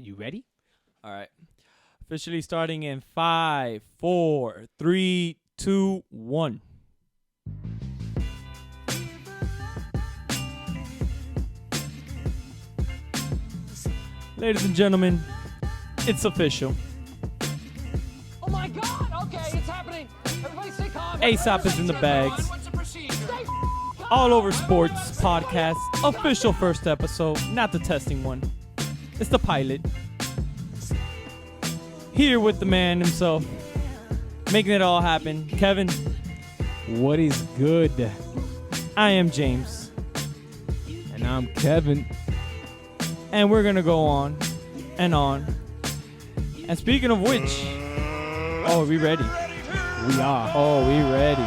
You ready? All right. Officially starting in 5, 4, 3, 2, 1. Ladies and gentlemen, it's official. Oh my God! Okay, it's happening. Everybody stay calm. A.O.S.P is in the bags. What's the procedure? All Over Sports podcast, official first episode, not the testing one. It's the pilot. Here with the man himself, making it all happen. Kevin, What is good? I am James, And I'm Kevin. and we're gonna go on and on. And speaking of which, oh, are we ready? We are. Oh, we ready.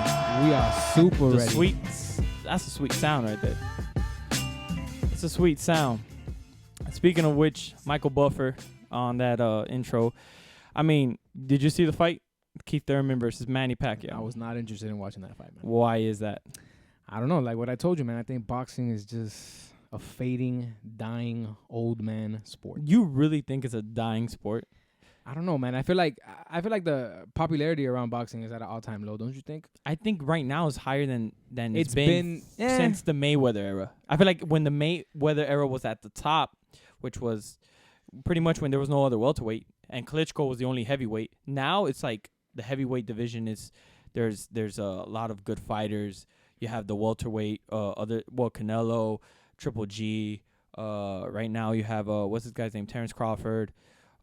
We are super The ready. sweet, that's a sweet sound right there. It's a sweet sound. Speaking of which, Michael Buffer on that intro. I mean, did you see the fight? Keith Thurman versus Manny Pacquiao. I was not interested in watching that fight, man. Why is that? I don't know. Like what I told you, man. I think boxing is just a fading, dying old man sport. You really think it's a dying sport? I don't know, man. I feel like the popularity around boxing is at an all-time low. Don't you think? I think right now is higher than It's been been, since the Mayweather era. I feel like when the Mayweather era was at the top, which was pretty much when there was no other welterweight, and Klitschko was the only heavyweight. Now it's like the heavyweight division is there's a lot of good fighters. You have the welterweight, Canelo, Triple G. Right now you have what's this guy's name? Terrence Crawford,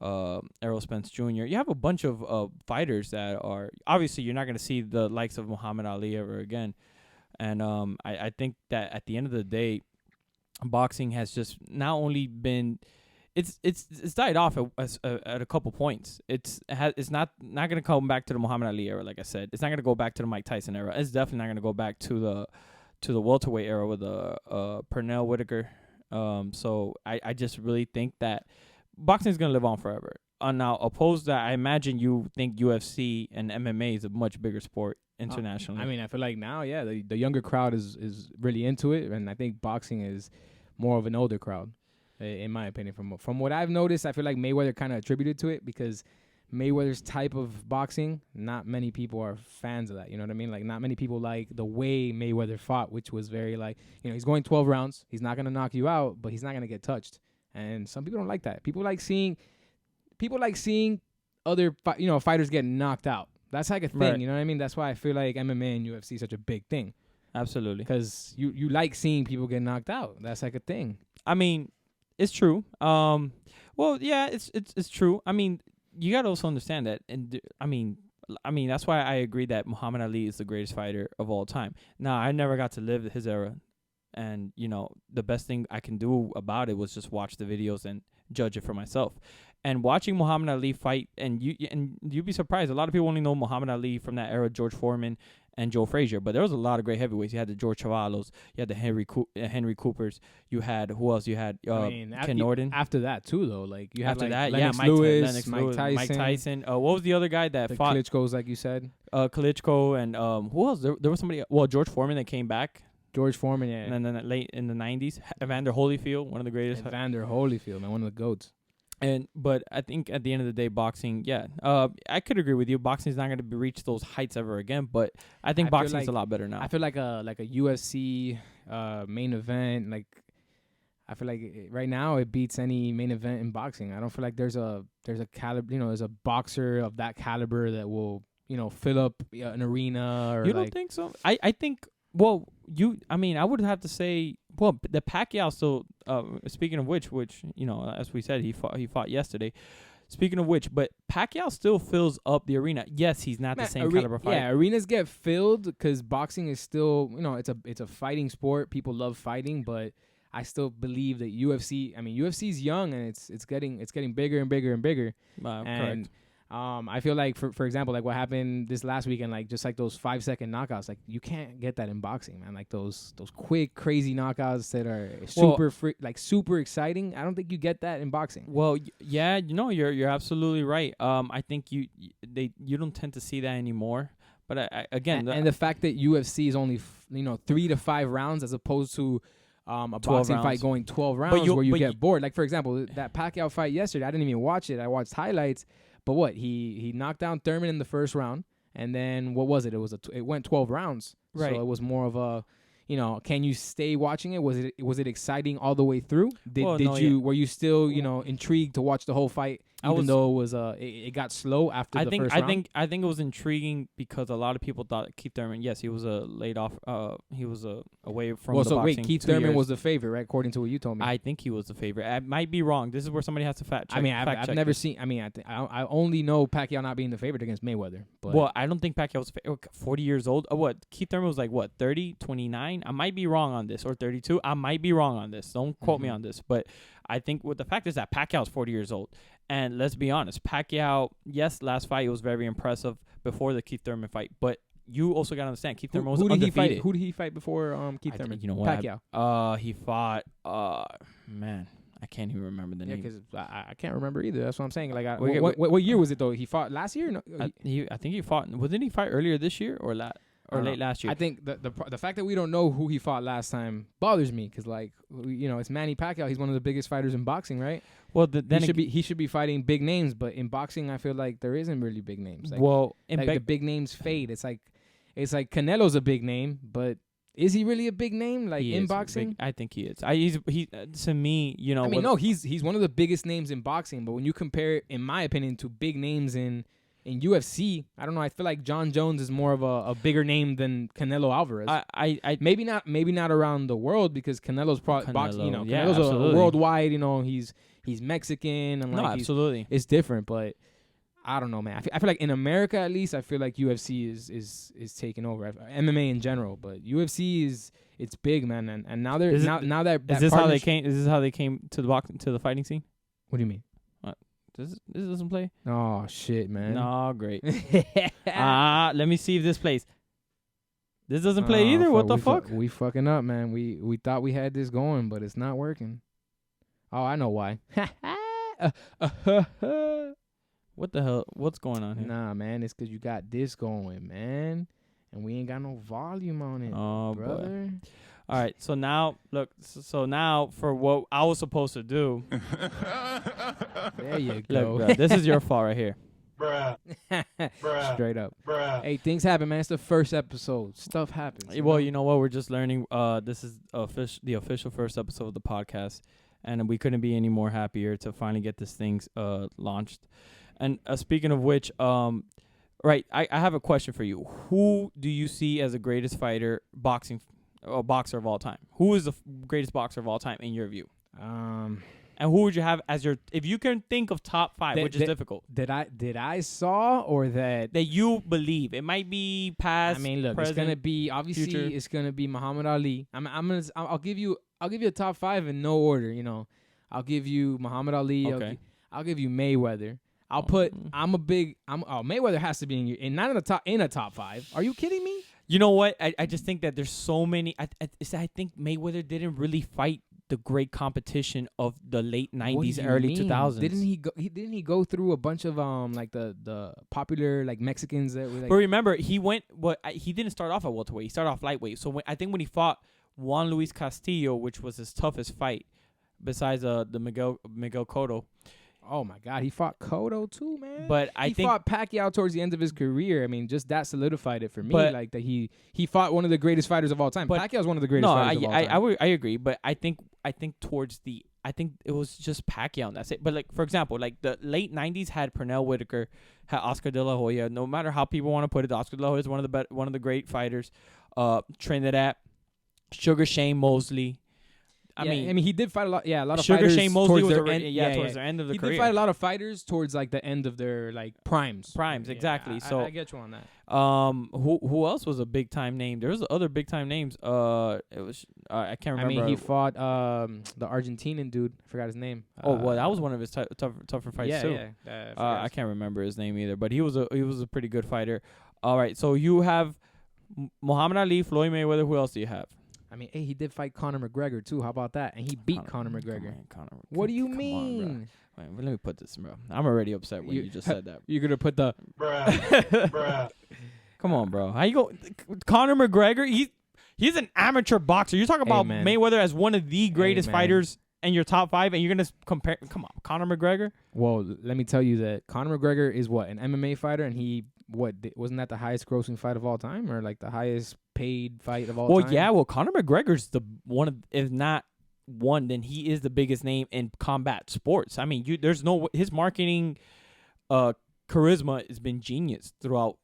Errol Spence Jr. You have a bunch of fighters that are obviously you're not going to see the likes of Muhammad Ali ever again. And I think that at the end of the day, boxing has just not only been it's died off at a couple points. It's not going to come back to the Muhammad Ali era, like I said. It's not going to go back to the Mike Tyson era. It's definitely not going to go back to the welterweight era with Pernell Whitaker. So I just really think that boxing is going to live on forever. Now, opposed to that, I imagine you think UFC and MMA is a much bigger sport internationally. I mean, I feel like now, yeah, the younger crowd is really into it, and I think boxing is more of an older crowd, in my opinion. From what I've noticed, I feel like Mayweather kind of attributed to it because Mayweather's type of boxing, not many people are fans of that. You know what I mean? Like, not many people like the way Mayweather fought, which was very like, he's going 12 rounds. He's not going to knock you out, but he's not going to get touched. And some people don't like that. People like seeing other fighters get knocked out. That's like a thing, Right. You know what I mean? That's why I feel like MMA and UFC is such a big thing. Absolutely. Because you like seeing people get knocked out. That's like a thing. I mean, it's true. Well, yeah, it's true. I mean, you got to also understand that, and I mean, that's why I agree that Muhammad Ali is the greatest fighter of all time. Now, I never got to live his era, and the best thing I can do about it was just watch the videos and judge it for myself. And watching Muhammad Ali fight, and you'd be surprised. A lot of people only know Muhammad Ali from that era, George Foreman and Joe Frazier. But there was a lot of great heavyweights. You had the George Chavalos. You had the Henry Coopers. You had who else? You had Ken Norton. After that too, though, like you had After like that, Lennox Mike Lewis, Lewis, Mike Tyson. What was the other guy that The fought? Klitschko's, like you said. Klitschko and who else? There was somebody. Well, George Foreman that came back. George Foreman, yeah. And then late in the 90s, Evander Holyfield, one of the greatest. Evander Holyfield, man, one of the GOATs. But I think at the end of the day, boxing, I could agree with you. Boxing is not going to reach those heights ever again. But I think boxing is a lot better now. I feel like a UFC main event. Like I feel like right now it beats any main event in boxing. I don't feel like there's a caliber. There's a boxer of that caliber that will fill up an arena. Or you don't think so? I think. Well, I would have to say. Well, the Pacquiao still. Speaking of which, as we said, he fought yesterday. Speaking of which, but Pacquiao still fills up the arena. Yes, he's not the same caliber fighter. Yeah, arenas get filled because boxing is still, it's a fighting sport. People love fighting, but I still believe that UFC. I mean, UFC's young and it's getting bigger and bigger and bigger. Correct. I feel like for example, like what happened this last weekend, like just like those 5-second knockouts, like you can't get that in boxing, man. Like those quick, crazy knockouts that are super exciting. I don't think you get that in boxing. Well, you're absolutely right. I think you don't tend to see that anymore. But again, and the fact that UFC is only 3 to 5 rounds as opposed to a boxing rounds. fight going 12 rounds where you but get bored. Like, for example, that Pacquiao fight yesterday, I didn't even watch it. I watched highlights. But what? He knocked down Thurman in the first round. And then what was it? It went 12 rounds. Right. So it was more of a, can you stay watching it? Was it exciting all the way through? Were you still, intrigued to watch the whole fight? Even though it was it got slow after the first round. I think it was intriguing because a lot of people thought Keith Thurman. Yes, he was laid off. He was away from the boxing. Wait, Keith Thurman was the favorite, right? According to what you told me. I think he was the favorite. I might be wrong. This is where somebody has to fact check. I mean, I've never seen. I mean, I only know Pacquiao not being the favorite against Mayweather. But well, I don't think Pacquiao was 40 years old. What? Keith Thurman was like what? 30, 29? I might be wrong on this, or 32. I might be wrong on this. Don't quote me on this, but I think the fact is that Pacquiao's 40 years old. And let's be honest, Pacquiao, yes, last fight was very impressive before the Keith Thurman fight, but you also got to understand Keith Thurman was undefeated. Who did he fight before Keith Thurman? You know what? Pacquiao. He fought. Man, I can't even remember the name. Yeah, because I can't remember either. That's what I'm saying. Like, what year was it though? He fought last year? No, I think he fought. Didn't he fight earlier this year or late last year? I think the fact that we don't know who he fought last time bothers me because, like, it's Manny Pacquiao. He's one of the biggest fighters in boxing, right? Well, then he should be fighting big names, but in boxing, I feel like there isn't really big names. Like, the big names fade. It's like Canelo's a big name, but is he really a big name? Like in boxing, I think he is. He to me, I mean, no, he's one of the biggest names in boxing. But when you compare it, in my opinion, to big names in UFC, I don't know. I feel like John Jones is more of a bigger name than Canelo Alvarez. I maybe not around the world because Canelo's boxing. Yeah, Canelo's a worldwide. He's Mexican and absolutely, it's different. But I don't know, man. I feel like in America at least, I feel like UFC is taking over. MMA in general, but UFC it's big, man. And now they're now that is this how they came? Is this how they came to the fighting scene? What do you mean? This doesn't play? Oh, shit, man. No, great. Let me see if this plays. This doesn't play either. What the fuck? We fucking up, man. We thought we had this going, but it's not working. Oh, I know why. What the hell? What's going on here? Nah, man. It's because you got this going, man. And we ain't got no volume on it, brother. Boy. All right, so now, look, so now for what I was supposed to do. There you go. Look, bro, this is your fault right here. Bruh. Straight up. Bruh. Hey, things happen, man. It's the first episode. Stuff happens. Well, you know what? We're just learning. This is the official first episode of the podcast, and we couldn't be any more happier to finally get this thing launched. And speaking of which, right, I have a question for you. Who do you see as the greatest boxer of all time? Who is the greatest boxer of all time in your view? And who would you have as your, if you can think of top five, which is difficult? Did I saw or that you believe? It might be past. I mean, look, present, it's gonna be obviously future. It's gonna be Muhammad Ali. I'll give you a top five in no order. I'll give you Muhammad Ali. Okay. I'll give you Mayweather. Mayweather has to be not in a top five. Are you kidding me? You know what? I just think that there's so many. I think Mayweather didn't really fight the great competition of the late 90s, early 2000s. Didn't he go through a bunch of like the popular like Mexicans that were like? But remember, he didn't start off at welterweight. He started off lightweight. So I think when he fought Juan Luis Castillo, which was his toughest fight, besides the Miguel Cotto. Oh my God, he fought Cotto too, man. But he fought Pacquiao towards the end of his career. I mean, just that solidified it for me. Like that he fought one of the greatest fighters of all time. Pacquiao's one of the greatest fighters of all time. I agree, but I think it was just Pacquiao and that's it. But like for example, like the late 90s had Pernell Whitaker, had Oscar De La Hoya. No matter how people want to put it, Oscar De La Hoya is one of the great fighters. Trinidad, Sugar Shane Mosley. I mean, he did fight a lot. Yeah, a lot of Sugar fighters Shane Mosley was towards their end of the career. He did fight a lot of fighters towards like the end of their like primes. Exactly. So I get you on that. Who else was a big time name? There was other big time names. It was I can't remember. I mean, he fought the Argentinian dude. I forgot his name. That was one of his tougher fights too. I can't remember his name either, but he was a pretty good fighter. All right, so you have Muhammad Ali, Floyd Mayweather. Who else do you have? I mean, he did fight Conor McGregor too. How about that? And he beat Conor McGregor. What do you mean? Wait, let me put this, bro. I'm already upset when you just said that. You're gonna put the bruh. Come on, bro. How you go? Conor McGregor. He's an amateur boxer. You're talking about man. Mayweather as one of the greatest man. fighters in your top 5, and you're gonna compare? Come on, Conor McGregor. Well, let me tell you that Conor McGregor is what, an MMA fighter, and he wasn't that the highest grossing fight of all time, or like the highest paid fight of all time? Well, yeah. Well, Conor McGregor's the one of, if not one, then he is the biggest name in combat sports. I mean, there's no, his marketing, charisma has been genius throughout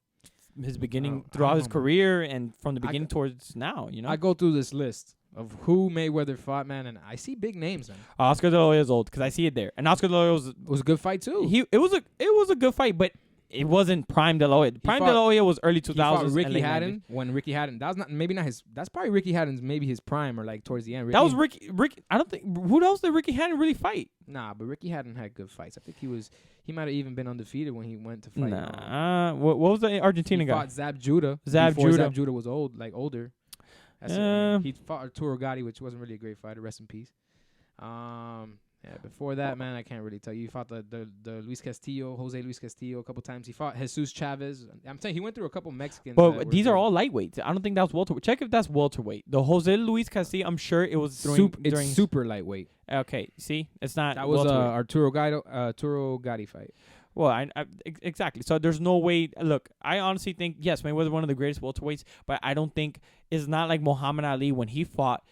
his beginning, throughout his career, and from the beginning towards now. You know, I go through this list of who Mayweather fought, man, and I see big names, man. Oscar De La Hoya is old because I see it there, and Oscar De La Hoya was a good fight too. It was a good fight, but it wasn't prime De La Hoya. Prime De La Hoya was early 2000s. He fought Ricky and Haddon when Ricky Haddon. That was not maybe not his. That's probably Ricky Haddon's maybe his prime or like towards the end. That was Ricky. I don't think who else did Ricky Haddon really fight? Nah, but Ricky Haddon had good fights. I think he might have even been undefeated when he went to fight. Nah, what was the Argentina he guy? Fought Zab Judah. Zab before Judah. Zab Judah was older. That's he fought Arturo Gatti, which wasn't really a great fighter. Rest in peace. Yeah, before that, man, I can't really tell you. He fought the Luis Castillo, Jose Luis Castillo, a couple times. He fought Jesus Chavez. I'm saying he went through a couple Mexicans. But these are all lightweights. I don't think that's welterweight. Check if that's welterweight. The Jose Luis Castillo, I'm sure it was during super lightweight. Okay, see, it's not. That was Arturo Gatti fight. Well, exactly. So there's no way. Look, I honestly think yes, Mayweather one of the greatest welterweights, but I don't think it's not like Muhammad Ali when he fought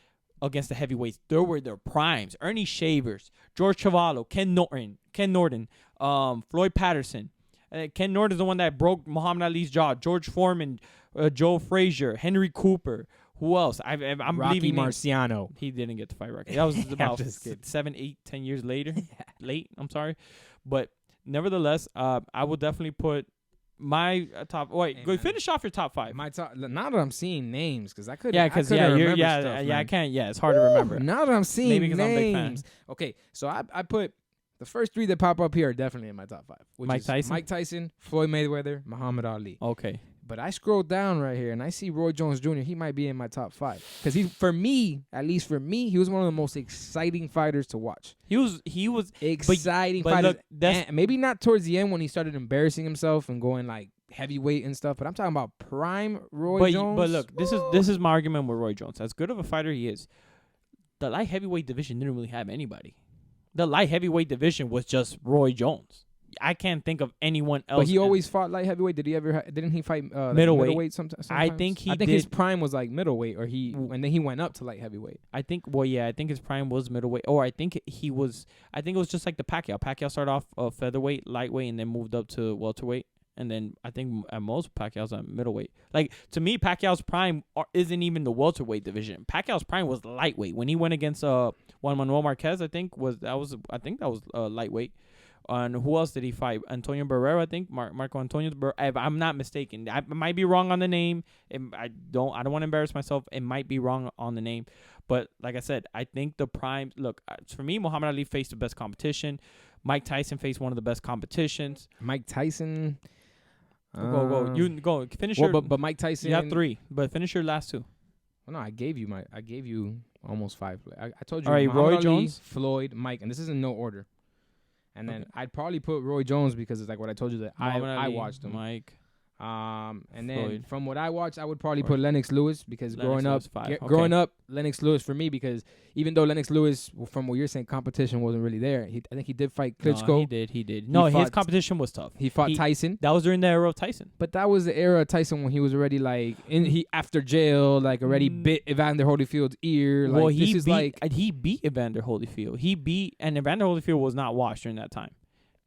against the heavyweights. There were their primes: Ernie Shavers, George Chuvalo, Ken Norton, Floyd Patterson. Ken Norton is the one that broke Muhammad Ali's jaw. George Foreman, Joe Frazier, Henry Cooper. Who else? I'm Rocky believing Marciano. He didn't get to fight Rocky. That was about 7, 8, 10 years later. Late. I'm sorry, but nevertheless, I will definitely put my top. Wait, go finish off your top 5. My top. Now that I'm seeing names, because I could. Yeah, because stuff, I can't. Yeah, it's hard to remember. Now that I'm seeing maybe because I'm a big names. Okay, so I put the first 3 that pop up here are definitely in my top 5. Which Mike is Tyson? Mike Tyson, Floyd Mayweather, Muhammad Ali. Okay. But I scrolled down right here and I see Roy Jones Jr. He might be in my top 5 because he was one of the most exciting fighters to watch. He was exciting but fighters. Look, maybe not towards the end when he started embarrassing himself and going like heavyweight and stuff. But I'm talking about prime Roy Jones. But look, this is my argument with Roy Jones. As good of a fighter he is, the light heavyweight division didn't really have anybody. The light heavyweight division was just Roy Jones. I can't think of anyone else. But he always fought light heavyweight. Did he ever? Didn't he fight middleweight sometimes? I think he. I think did. his prime was like middleweight, and then he went up to light heavyweight. I think. Well, yeah, I think his prime was middleweight, or I think he was. I think it was just like the Pacquiao. Pacquiao started off featherweight, lightweight, and then moved up to welterweight. And then I think at most Pacquiao's at middleweight. Like to me, Pacquiao's prime isn't even the welterweight division. Pacquiao's prime was lightweight when he went against Juan Manuel Marquez. I think that was lightweight. And who else did he fight? Antonio Barrera, I think. Marco Antonio Barrera. If I'm not mistaken, I might be wrong on the name. I don't want to embarrass myself. It might be wrong on the name, but like I said, I think the prime. Look, for me, Muhammad Ali faced the best competition. Mike Tyson faced one of the best competitions. Mike Tyson. Go. You go. Finish but Mike Tyson. You have 3, but finish your last 2. Well, no, I gave you almost 5. I told you. All right, Muhammad Roy Ali, Jones, Floyd, Mike, and this is in no order. And then I'd probably put Roy Jones because it's like what I told you that I watched him. Mike. And then Floyd. from what I watched, I would probably put Lennox Lewis because growing up, Lennox Lewis for me because even though Lennox Lewis, from what you're saying, competition wasn't really there. I think he did fight Klitschko. No, he did. No, his competition was tough. He fought Tyson. That was during the era of Tyson. But that was the era of Tyson when he was already like after jail, like already bit Evander Holyfield's ear. Like, well, he beat Evander Holyfield. And Evander Holyfield was not washed during that time.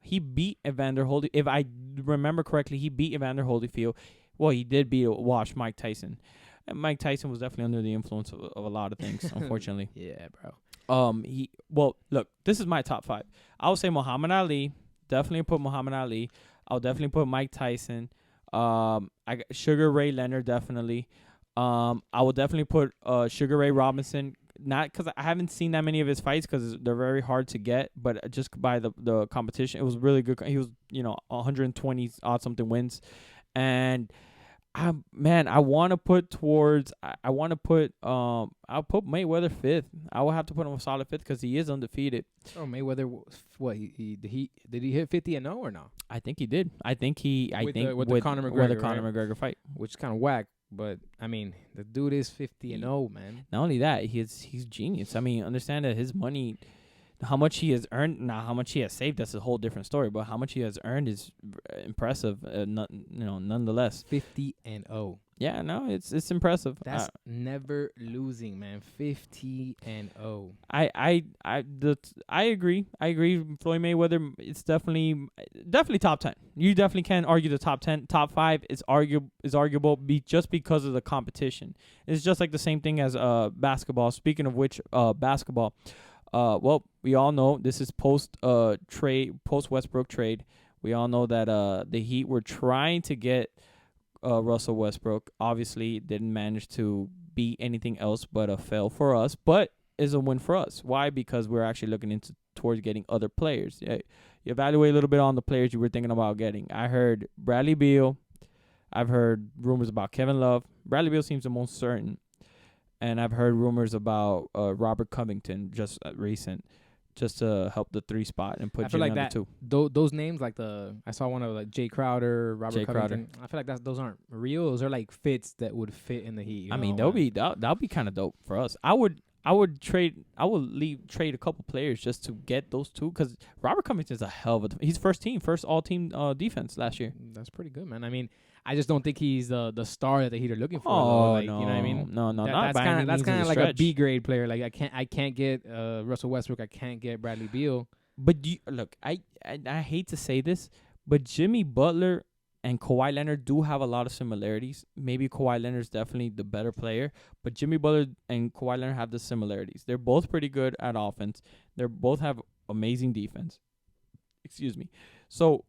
He beat Evander Holyfield. If I remember correctly, he beat Evander Holyfield. Well, he did wash Mike Tyson. And Mike Tyson was definitely under the influence of a lot of things, unfortunately. Yeah, bro. Look, this is my top 5. I would say Muhammad Ali. Definitely put Muhammad Ali. I'll definitely put Mike Tyson. Sugar Ray Leonard, definitely. I will definitely put Sugar Ray Robinson. Not because I haven't seen that many of his fights because they're very hard to get, but just by the competition, it was really good. He was 120 odd something wins, and I want to put I'll put Mayweather 5th. I will have to put him a solid 5th because he is undefeated. Oh, Mayweather, what did he hit 50-0 or no? I think he did. With the Conor McGregor Conor McGregor fight, which is kind of whack. but I mean, the dude is 50-0, man. Not only that, he's genius. I mean, understand that his money, how much he has earned, now how much he has saved, that's a whole different story. But how much he has earned is impressive. Nonetheless. 50-0. Yeah, no, it's impressive. That's never losing, man. 50-0. I agree. I agree. Floyd Mayweather, it's definitely top 10. You definitely can argue the top 10. Top 5 is arguable just because of the competition. It's just like the same thing as basketball. Speaking of which, basketball. Well, we all know this is post Westbrook trade. We all know that the Heat were trying to get Russell Westbrook. Obviously didn't manage to beat anything else but a fail for us, but is a win for us. Why? Because we're actually looking towards getting other players. Yeah, you evaluate a little bit on the players you were thinking about getting. I heard Bradley Beal. I've heard rumors about Kevin Love. Bradley Beal seems the most certain. And I've heard rumors about Robert Covington, just recent, just to help the 3 spot and put Jimmy on the 2. Those names, like I saw one of like Jay Crowder, Robert Covington. I feel like those aren't real. Those are like fits that would fit in the Heat. I mean, that'll be kind of dope for us. I would trade a couple players just to get those 2, because Robert Covington's a hell of he's first all team defense last year. That's pretty good, man. I mean, I just don't think he's the star that the Heat are looking for. Oh, like, no. You know what I mean? No, that's kind of like a B grade player. Like I can't get Russell Westbrook. I can't get Bradley Beal. But look, I hate to say this, but Jimmy Butler and Kawhi Leonard do have a lot of similarities. Maybe Kawhi Leonard's definitely the better player, but Jimmy Butler and Kawhi Leonard have the similarities. They're both pretty good at offense. They both have amazing defense. Excuse me. So,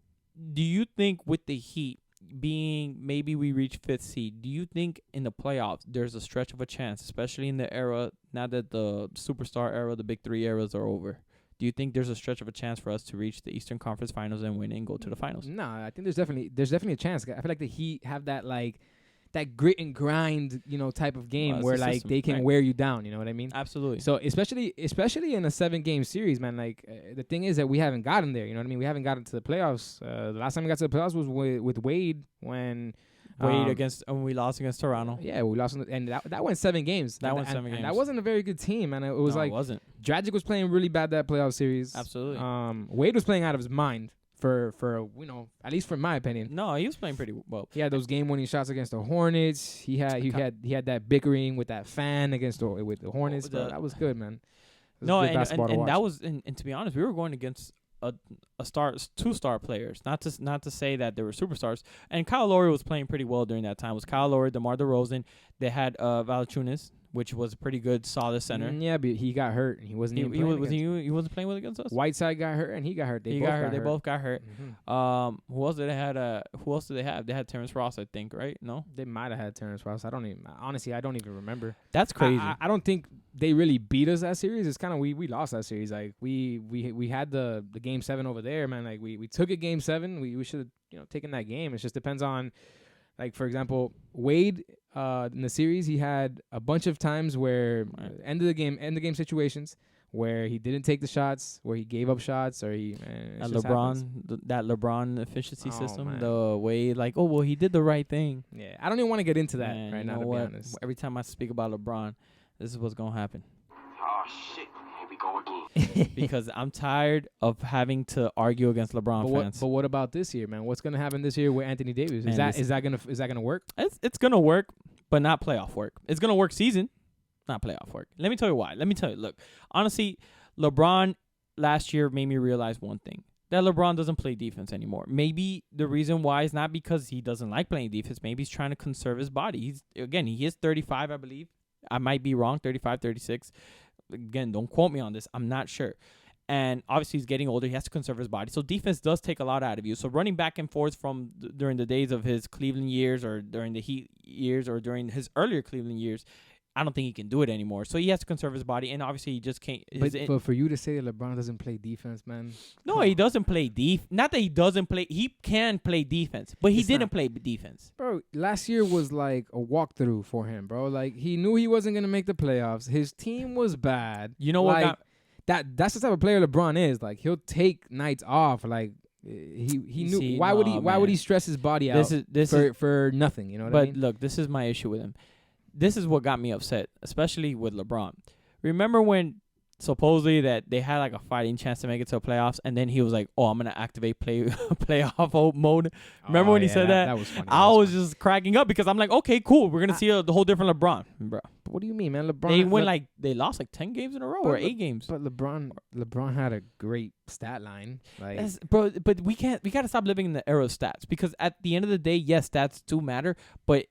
do you think with the Heat being maybe we reach 5th seed, do you think in the playoffs there's a stretch of a chance, especially in the era now that the superstar era, the big 3 eras are over? Do you think there's a stretch of a chance for us to reach the Eastern Conference Finals and win and go to the finals? No, I think there's definitely a chance. I feel like the Heat have that that grit and grind, type of game where like system, they can wear you down. You know what I mean? Absolutely. So especially in a 7-game series, man. Like the thing is that we haven't gotten there. You know what I mean? We haven't gotten to the playoffs. The last time we got to the playoffs was with Wade when. When we lost against Toronto. Yeah, we lost, and that went 7 games. That went 7 games. And that wasn't a very good team, and it wasn't. Dragic was playing really bad that playoff series. Absolutely. Wade was playing out of his mind for at least for my opinion. No, he was playing pretty well. He had those game-winning shots against the Hornets. He had that bickering with that fan with the Hornets. That was good, man. That was and to be honest, we were going against a 2-star players, not to say that they were superstars. And Kyle Lowry was playing pretty well during that time. It was Kyle Lowry, DeMar DeRozan. They had Valanciunas, which was a pretty good, solid center. Yeah, but he got hurt. He wasn't. He wasn't playing well against us. Whiteside got hurt, and he got hurt. They both got hurt. Mm-hmm. Who else did they have? Who else did they have? They had Terrence Ross, I think, right? No, they might have had Terrence Ross. I don't even remember. That's crazy. I don't think they really beat us that series. It's kind of we lost that series. Like we had the game 7 over there, man. Like we took it game 7. We should have taken that game. It just depends on, like, for example, Wade in the series, he had a bunch of times where end of the game situations where he didn't take the shots, where he gave up shots, or that LeBron efficiency system, man. The way he did the right thing. Yeah, I don't even want to get into that right now. To be honest, every time I speak about LeBron, this is what's gonna happen. Oh shit. Here we go again. Because I'm tired of having to argue against LeBron fans. But what about this year, man? What's gonna happen this year with Anthony Davis? Is that gonna work? It's gonna work, but not playoff work. It's gonna work season, not playoff work. Let me tell you why. Look, honestly, LeBron last year made me realize one thing. That LeBron doesn't play defense anymore. Maybe the reason why is not because he doesn't like playing defense. Maybe he's trying to conserve his body. He is 35, I believe. I might be wrong, 35, 36. Again, don't quote me on this. I'm not sure. And obviously, he's getting older. He has to conserve his body. So defense does take a lot out of you. So running back and forth from during the days of his Cleveland years or during the Heat years or during his earlier Cleveland years, I don't think he can do it anymore. So he has to conserve his body. And obviously, he just can't. But for you to say that LeBron doesn't play defense, man. No, he doesn't play Not that he doesn't play. He can play defense. But he didn't play defense. Bro, last year was like a walkthrough for him, bro. Like, he knew he wasn't going to make the playoffs. His team was bad. You know what? That's the type of player LeBron is. Like, he'll take nights off. Like, He knew See, why would man. he stress his body This out is for nothing? You know what but I mean? look, this is my issue with him. This is what got me upset, especially with LeBron. Remember when supposedly that they had like a fighting chance to make it to the playoffs, and then he was like, "Oh, I'm gonna activate playoff mode." Remember when he said that? That was funny. I was just cracking up because I'm like, "Okay, cool, we're gonna see the whole different LeBron, bro." But what do you mean, man? LeBron. They lost like 10 games in a row But or Le- 8 games. But LeBron had a great stat line. Like Bro, but we gotta stop living in the era of stats, because at the end of the day, yes, stats do matter, but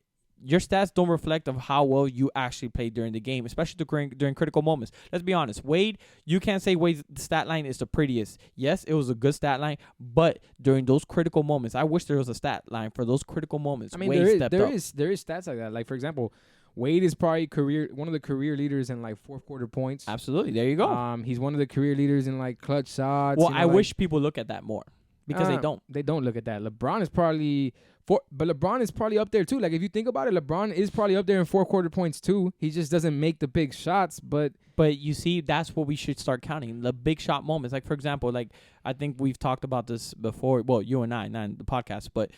your stats don't reflect of how well you actually played during the game, especially during critical moments. Let's be honest. Wade, you can't say Wade's stat line is the prettiest. Yes, it was a good stat line, but during those critical moments, I wish there was a stat line for those critical moments. I mean, Wade there is stats like that. Like for example, Wade is probably one of the career leaders in like fourth quarter points. Absolutely, there you go. He's one of the career leaders in like clutch shots. Well, you know, I like, wish people look at that more, because they don't. They don't look at that. LeBron is probably but LeBron is probably up there too. Like if you think about it, LeBron is probably up there in fourth quarter points too. He just doesn't make the big shots, but you see, that's what we should start counting, the big shot moments. Like for example, like I think we've talked about this before. Well, you and I, not in the podcast, but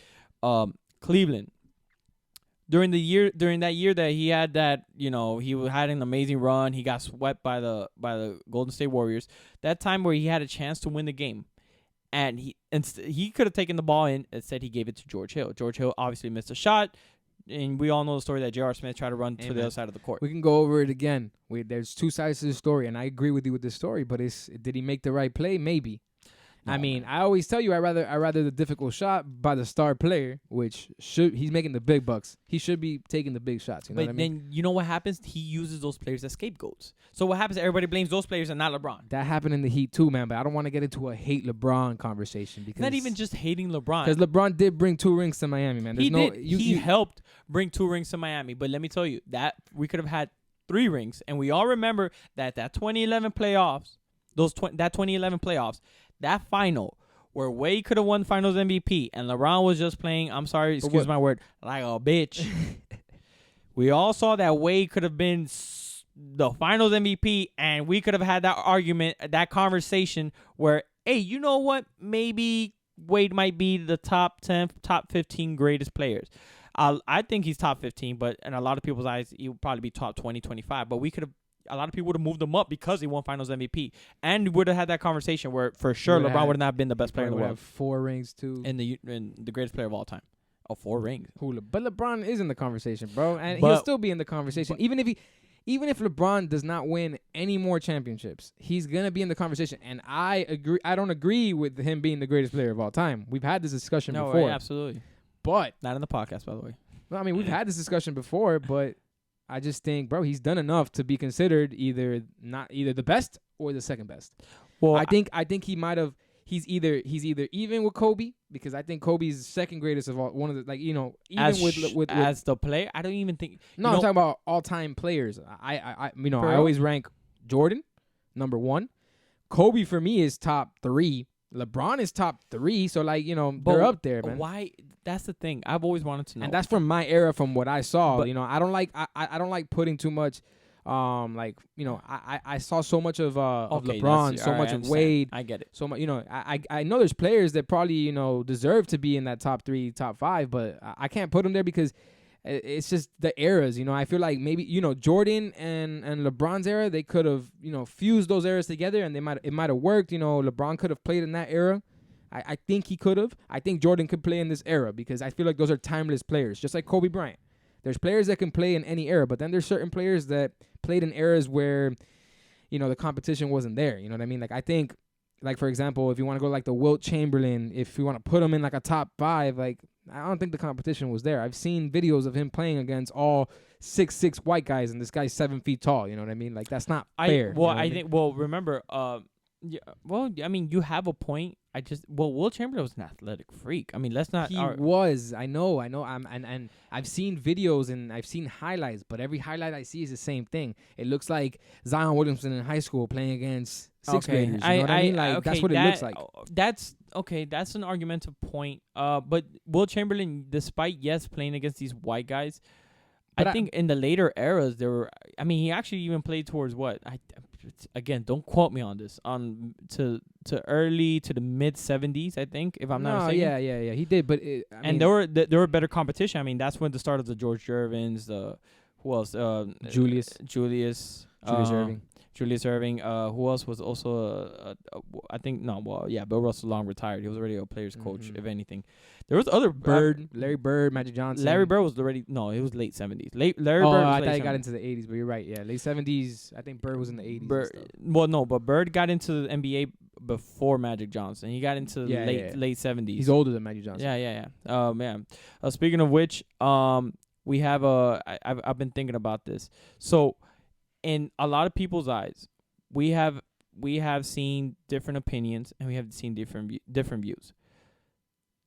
Cleveland. During that year that he had that, he had an amazing run. He got swept by the Golden State Warriors. That time where he had a chance to win the game, and he could have taken the ball in. Instead, he gave it to George Hill. George Hill obviously missed a shot, and we all know the story that J.R. Smith tried to run to the other side of the court. We can go over it again. There's two sides to the story, and I agree with you with this story. But did he make the right play? Maybe. No, I mean, I always tell you, I rather the difficult shot by the star player, which he's making the big bucks. He should be taking the big shots. You know what I mean? Then you know what happens? He uses those players as scapegoats. So what happens? Everybody blames those players and not LeBron. That happened in the Heat too, man. But I don't want to get into a hate LeBron conversation because not even just hating LeBron. Because LeBron did bring 2 rings to Miami, man. He helped bring 2 rings to Miami. But let me tell you that we could have had 3 rings, and we all remember that 2011 playoffs, that 2011 playoffs, that final, where Wade could have won Finals MVP and LeBron was just playing, I'm sorry, excuse my word, like a bitch. We all saw that Wade could have been the Finals MVP, and we could have had that argument, that conversation where, hey, you know what? Maybe Wade might be the top 10, top 15 greatest players. I think he's top 15, but in a lot of people's eyes, he would probably be top 20, 25. But a lot of people would have moved him up because he won Finals MVP, and would have had that conversation where for sure LeBron would not have been the best player in the world. 4 rings too, and the greatest player of all time. Oh, 4 rings. But LeBron is in the conversation, bro, and he'll still be in the conversation even if LeBron does not win any more championships. He's gonna be in the conversation, and I agree. I don't agree with him being the greatest player of all time. We've had this discussion before. No, absolutely. But not in the podcast, by the way. Well, I mean, we've had this discussion before, but I just think, bro, he's done enough to be considered either the best or the second best. Well, I think he might have. He's either even with Kobe, because I think Kobe's second greatest of all. One of the even with as the player, I don't even think. No, I'm talking about all time players. I always rank Jordan number 1. Kobe for me is top 3. LeBron is top 3, so they're up there, man. Why? That's the thing. I've always wanted to know. And that's from my era, from what I saw. But, I don't like putting too much. I saw so much of LeBron, so much of Wade. I get it. So much, I know there's players that probably deserve to be in that top 3, top 5, but I can't put them there because it's just the eras. I feel like maybe Jordan and LeBron's era, they could have fused those eras together, and it might have worked. LeBron could have played in that era. I think he could have. I think Jordan could play in this era because I feel like those are timeless players, just like Kobe Bryant. There's players that can play in any era, but then there's certain players that played in eras where, the competition wasn't there. You know what I mean? Like, I think, like, for example, if you want to go like the Wilt Chamberlain, if you want to put him in like a top 5, like, I don't think the competition was there. I've seen videos of him playing against all 6'6" white guys, and this guy's 7 feet tall. You know what I mean? Like, that's not fair. Remember, yeah, well, I mean, you have a point. Wilt Chamberlain was an athletic freak. I mean, let's not. He was. I know. And I've seen videos and I've seen highlights, but every highlight I see is the same thing. It looks like Zion Williamson in high school playing against 6th graders. You know what I mean? Like, that's what it looks like. That's okay. That's an argumentative point. But Wilt Chamberlain, despite playing against these white guys, I think in the later eras there were. I mean, he actually even played towards what again, don't quote me on this. To early to the mid 70s, I think, if I'm not mistaken. Yeah. He did, but And there were better competition. I mean, that's when the start of the George Gervins, who else? Julius Irving. Irving. Who else was also? I think Bill Russell long retired. He was already a players coach, if anything. There was other Larry Bird, Magic Johnson. Larry Bird was already it was late 70s. Larry Bird. I thought he got into the 80s, but you're right. Yeah, late 70s. I think Bird was in the 80s. But Bird got into the NBA before Magic Johnson. He got into late 70s. He's older than Magic Johnson. Yeah. Man. Speaking of which, we have I've been thinking about this. So, in a lot of people's eyes, we have seen different opinions and we have seen different views.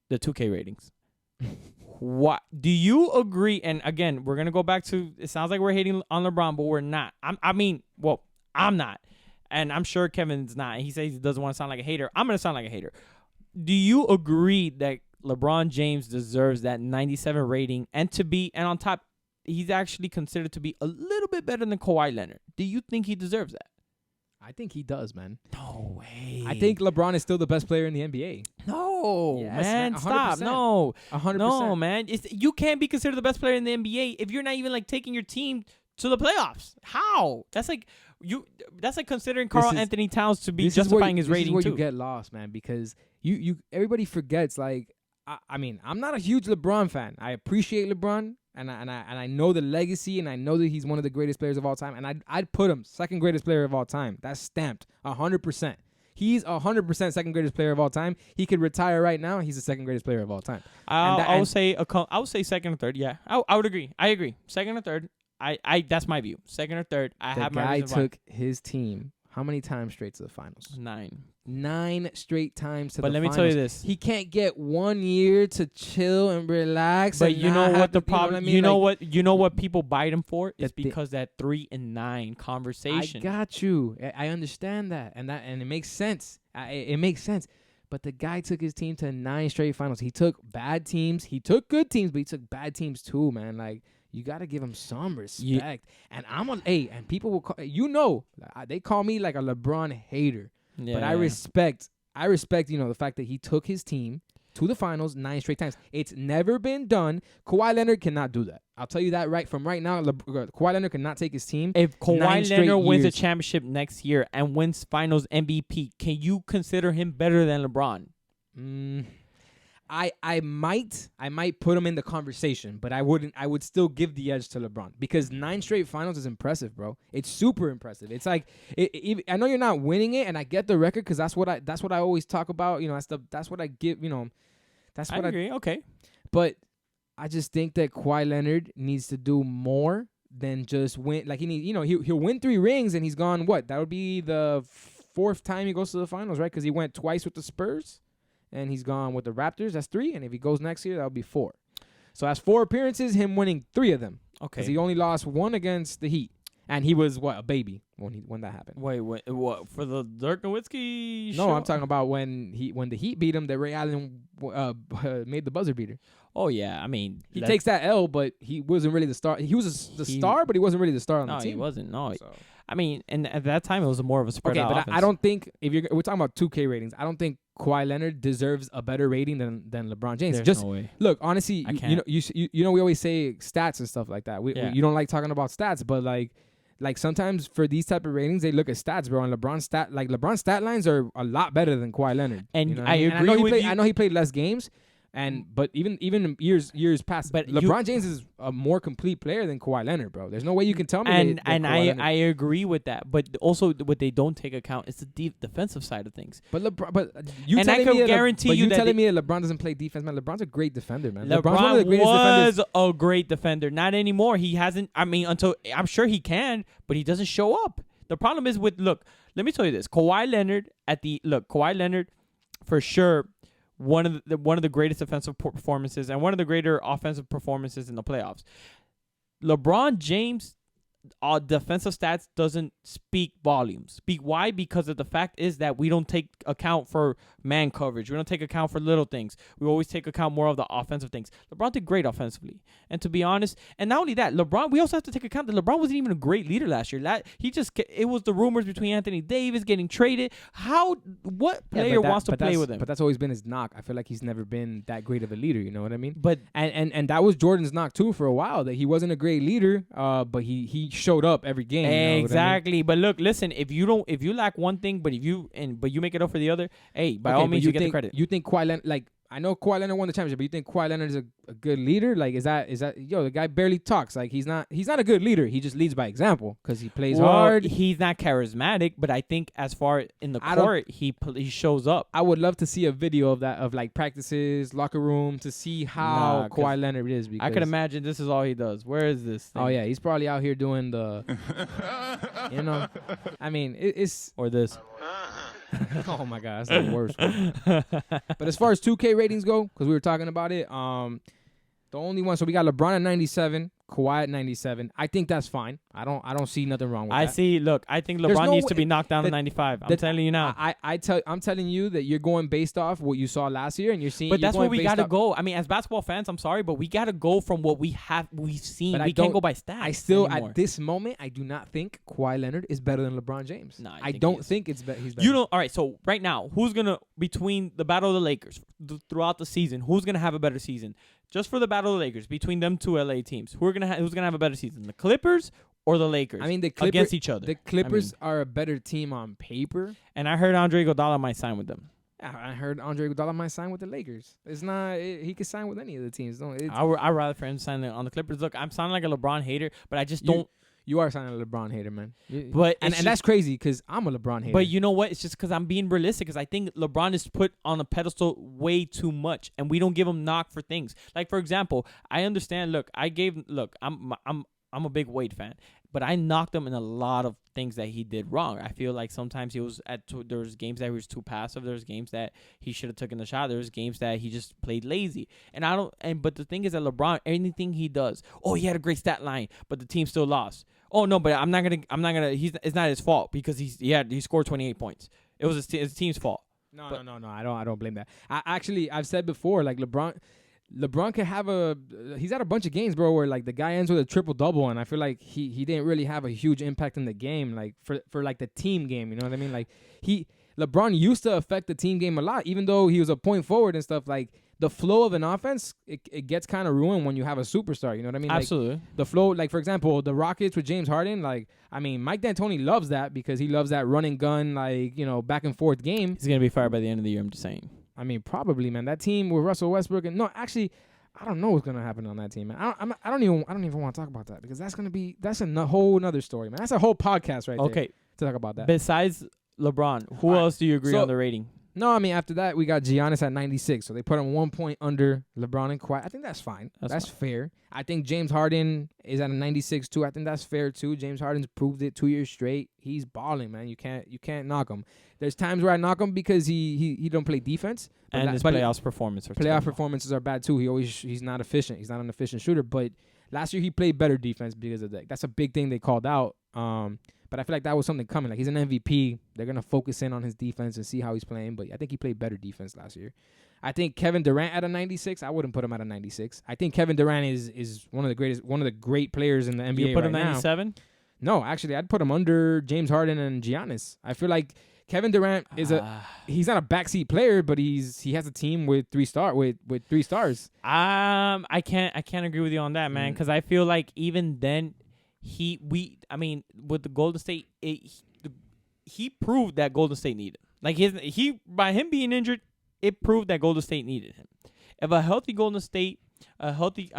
The 2K ratings. What do you agree? And again, we're gonna go back to. It sounds like we're hating on LeBron, but we're not. I'm not, and I'm sure Kevin's not. He says he doesn't want to sound like a hater. I'm gonna sound like a hater. Do you agree that LeBron James deserves that 97 rating and on top, he's actually considered to be a little bit better than Kawhi Leonard? Do you think he deserves that? I think he does, man. No way. I think LeBron is still the best player in the NBA. No, yes, man, stop. No, 100%. No, man. You can't be considered the best player in the NBA if you're not even like taking your team to the playoffs. How? That's like considering Karl Anthony Towns to be justifying his rating too. This is where you get lost, man, because you everybody forgets. Like, I mean, I'm not a huge LeBron fan. I appreciate LeBron. And I know the legacy, and I know that he's one of the greatest players of all time. And I'd put him second greatest player of all time. That's stamped 100%. He's 100% second greatest player of all time. He could retire right now. He's the second greatest player of all time. I would say second or third. Yeah, I would agree. I agree. Second or third. I that's my view. Second or third. The guy took his team how many times straight to the finals? 9 straight times to the finals. But let me tell you this. He can't get 1 year to chill and relax. But you know what the problem, you know what people bite him for? It's because that 3 and 9 conversation. I got you. I understand that. And it makes sense. It makes sense. But the guy took his team to 9 straight finals. He took bad teams. He took good teams, but he took bad teams too, man. Like, you got to give him some respect. And and people will call, they call me like a LeBron hater. Yeah. But I respect, the fact that he took his team to the finals 9 straight times. It's never been done. Kawhi Leonard cannot do that. I'll tell you that from right now. Kawhi Leonard cannot take his team. If Kawhi Leonard wins a championship next year and wins finals MVP, can you consider him better than LeBron? I might put him in the conversation, but I wouldn't. I would still give the edge to LeBron because 9 straight finals is impressive, bro. It's super impressive. It's like I know you're not winning it, and I get the record because that's what I always talk about. That's what I give. That's what I agree. Okay, but I just think that Kawhi Leonard needs to do more than just win. Like he'll win 3 rings, and he's gone. What? That would be the 4th time he goes to the finals, right? Because he went twice with the Spurs. And he's gone with the Raptors. That's 3. And if he goes next year, that'll be 4. So that's 4 appearances, him winning 3 of them. Okay. Because he only lost 1 against the Heat. And he was, a baby when that happened. Wait, what? For the Dirk Nowitzki show? No, I'm talking about when the Heat beat him, that Ray Allen made the buzzer beater. Oh, yeah. I mean. He takes that L, but he wasn't really the star. He was the star, but he wasn't really the star on the team. No, he wasn't. No. So. I mean, and at that time, it was more of a spread out but offense. I don't think, we're talking about 2K ratings, I don't think Kawhi Leonard deserves a better rating than LeBron James. There's no way. Look, honestly, we always say stats and stuff like that. You don't like talking about stats, but like sometimes for these type of ratings, they look at stats, bro. And LeBron's stat lines are a lot better than Kawhi Leonard. And I agree. I know he played less games. But even years past, but LeBron James is a more complete player than Kawhi Leonard, bro. There's no way you can tell me. I agree with that. But also, what they don't take account is the deep defensive side of things. But you telling me that LeBron doesn't play defense, man. LeBron's a great defender, man. LeBron was a great defender. Not anymore. He hasn't. I mean, until I'm sure he can, but he doesn't show up. The problem is with let me tell you this. Kawhi Leonard, for sure. One of the greatest defensive performances and one of the greater offensive performances in the playoffs. LeBron James, defensive stats doesn't speak volumes. Why? Because of the fact is that we don't take account for man coverage. We don't take account for little things. We always take account more of the offensive things. LeBron did great offensively. And to be honest, and not only that, we also have to take account that LeBron wasn't even a great leader last year. It was the rumors between Anthony Davis getting traded. What player wants to play with him? But that's always been his knock. I feel like he's never been that great of a leader, you know what I mean? But and that was Jordan's knock too for a while, that he wasn't a great leader, but he showed up every game. Exactly. You know what I mean? But look, listen, if you lack one thing, but you make it up for the other, hey, by all means you get the credit. You think Kawhi Leonard, like, I know Kawhi Leonard won the championship, but you think Kawhi Leonard is a good leader? Like, is that the guy barely talks. Like, he's not a good leader. He just leads by example because he plays hard. He's not charismatic, but I think as far in the court, he shows up. I would love to see a video of that, of like practices, locker room, to see how Kawhi Leonard is. Because I could imagine this is all he does. Where is this thing? Oh yeah, he's probably out here doing the, you know, I mean, it's or this. Oh my god, that's the worst one. But as far as 2K ratings go, because we were talking about it, the only one, so we got LeBron at 97, Kawhi at 97. I think that's fine. I don't see nothing wrong with that. Look, I think LeBron needs to be knocked down to 95. I'm telling you now. I'm telling you that you're going based off what you saw last year, and you're seeing. But that's where we gotta go. I mean, as basketball fans, I'm sorry, but we gotta go from what we've seen. We can't go by stats. I still, anymore. at this moment, I do not think Kawhi Leonard is better than LeBron James. Nah, I don't think he's better. You know, all right. So right now, who's gonna between the battle of the Lakers throughout the season? Who's gonna have a better season? Just for the battle of the Lakers between them two LA teams, who's gonna have a better season? The Clippers or the Lakers? I mean, the Clippers against each other. The Clippers are a better team on paper. And I heard Andre Iguodala might sign with them. I heard Andre Iguodala might sign with the Lakers. It's not. He could sign with any of the teams. I'd rather for him to sign on the Clippers. Look, I'm sounding like a LeBron hater, but I just don't. You are sounding a LeBron hater, man. But and that's crazy because I'm a LeBron hater. But you know what? It's just because I'm being realistic. Because I think LeBron is put on a pedestal way too much, and we don't give him knock for things. Like for example, I understand. I'm a big Wade fan, but I knocked him in a lot of things that he did wrong. I feel like sometimes there was games that he was too passive. There was games that he should have taken the shot. There was games that he just played lazy. But the thing is that LeBron, anything he does, he had a great stat line, but the team still lost. Oh no, but I'm not gonna. It's not his fault because he scored 28 points. It was his team's fault. No. I don't blame that. I've said before, like LeBron could have he's had a bunch of games, bro, where like the guy ends with a triple double, and I feel like he didn't really have a huge impact in the game, like for like the team game. You know what I mean? Like LeBron used to affect the team game a lot, even though he was a point forward and stuff. Like the flow of an offense, it gets kind of ruined when you have a superstar. You know what I mean? Absolutely. Like, the flow, like for example, the Rockets with James Harden. Like I mean, Mike D'Antoni loves that because he loves that run and gun, like back and forth game. He's gonna be fired by the end of the year. I'm just saying. I mean, probably, man. That team with Russell Westbrook and I don't know what's gonna happen on that team, man. I don't even want to talk about that because that's a whole another story, man. That's a whole podcast right there to talk about that. Besides LeBron, who else do you agree on the rating? No, I mean after that we got Giannis at 96, so they put him 1 point under LeBron and Kawhi. I think that's fine. That's fair. I think James Harden is at a 96 too. I think that's fair too. James Harden's proved it 2 years straight. He's balling, man. You can't knock him. There's times where I knock him because he don't play defense. And his playoff performances are bad too. He's not efficient. He's not an efficient shooter. But last year he played better defense because of that. That's a big thing they called out. But I feel like that was something coming. Like he's an MVP. They're gonna focus in on his defense and see how he's playing. But I think he played better defense last year. I think Kevin Durant at a 96. I wouldn't put him at a 96. I think Kevin Durant is one of the great players in the NBA. You put him right 97? No, actually, I'd put him under James Harden and Giannis. I feel like Kevin Durant is he's not a backseat player, but he has a team with three stars. I can't agree with you on that, man, because I feel like even then with the Golden State, he proved that Golden State needed him. Like by him being injured, it proved that Golden State needed him. If a healthy Golden State, a healthy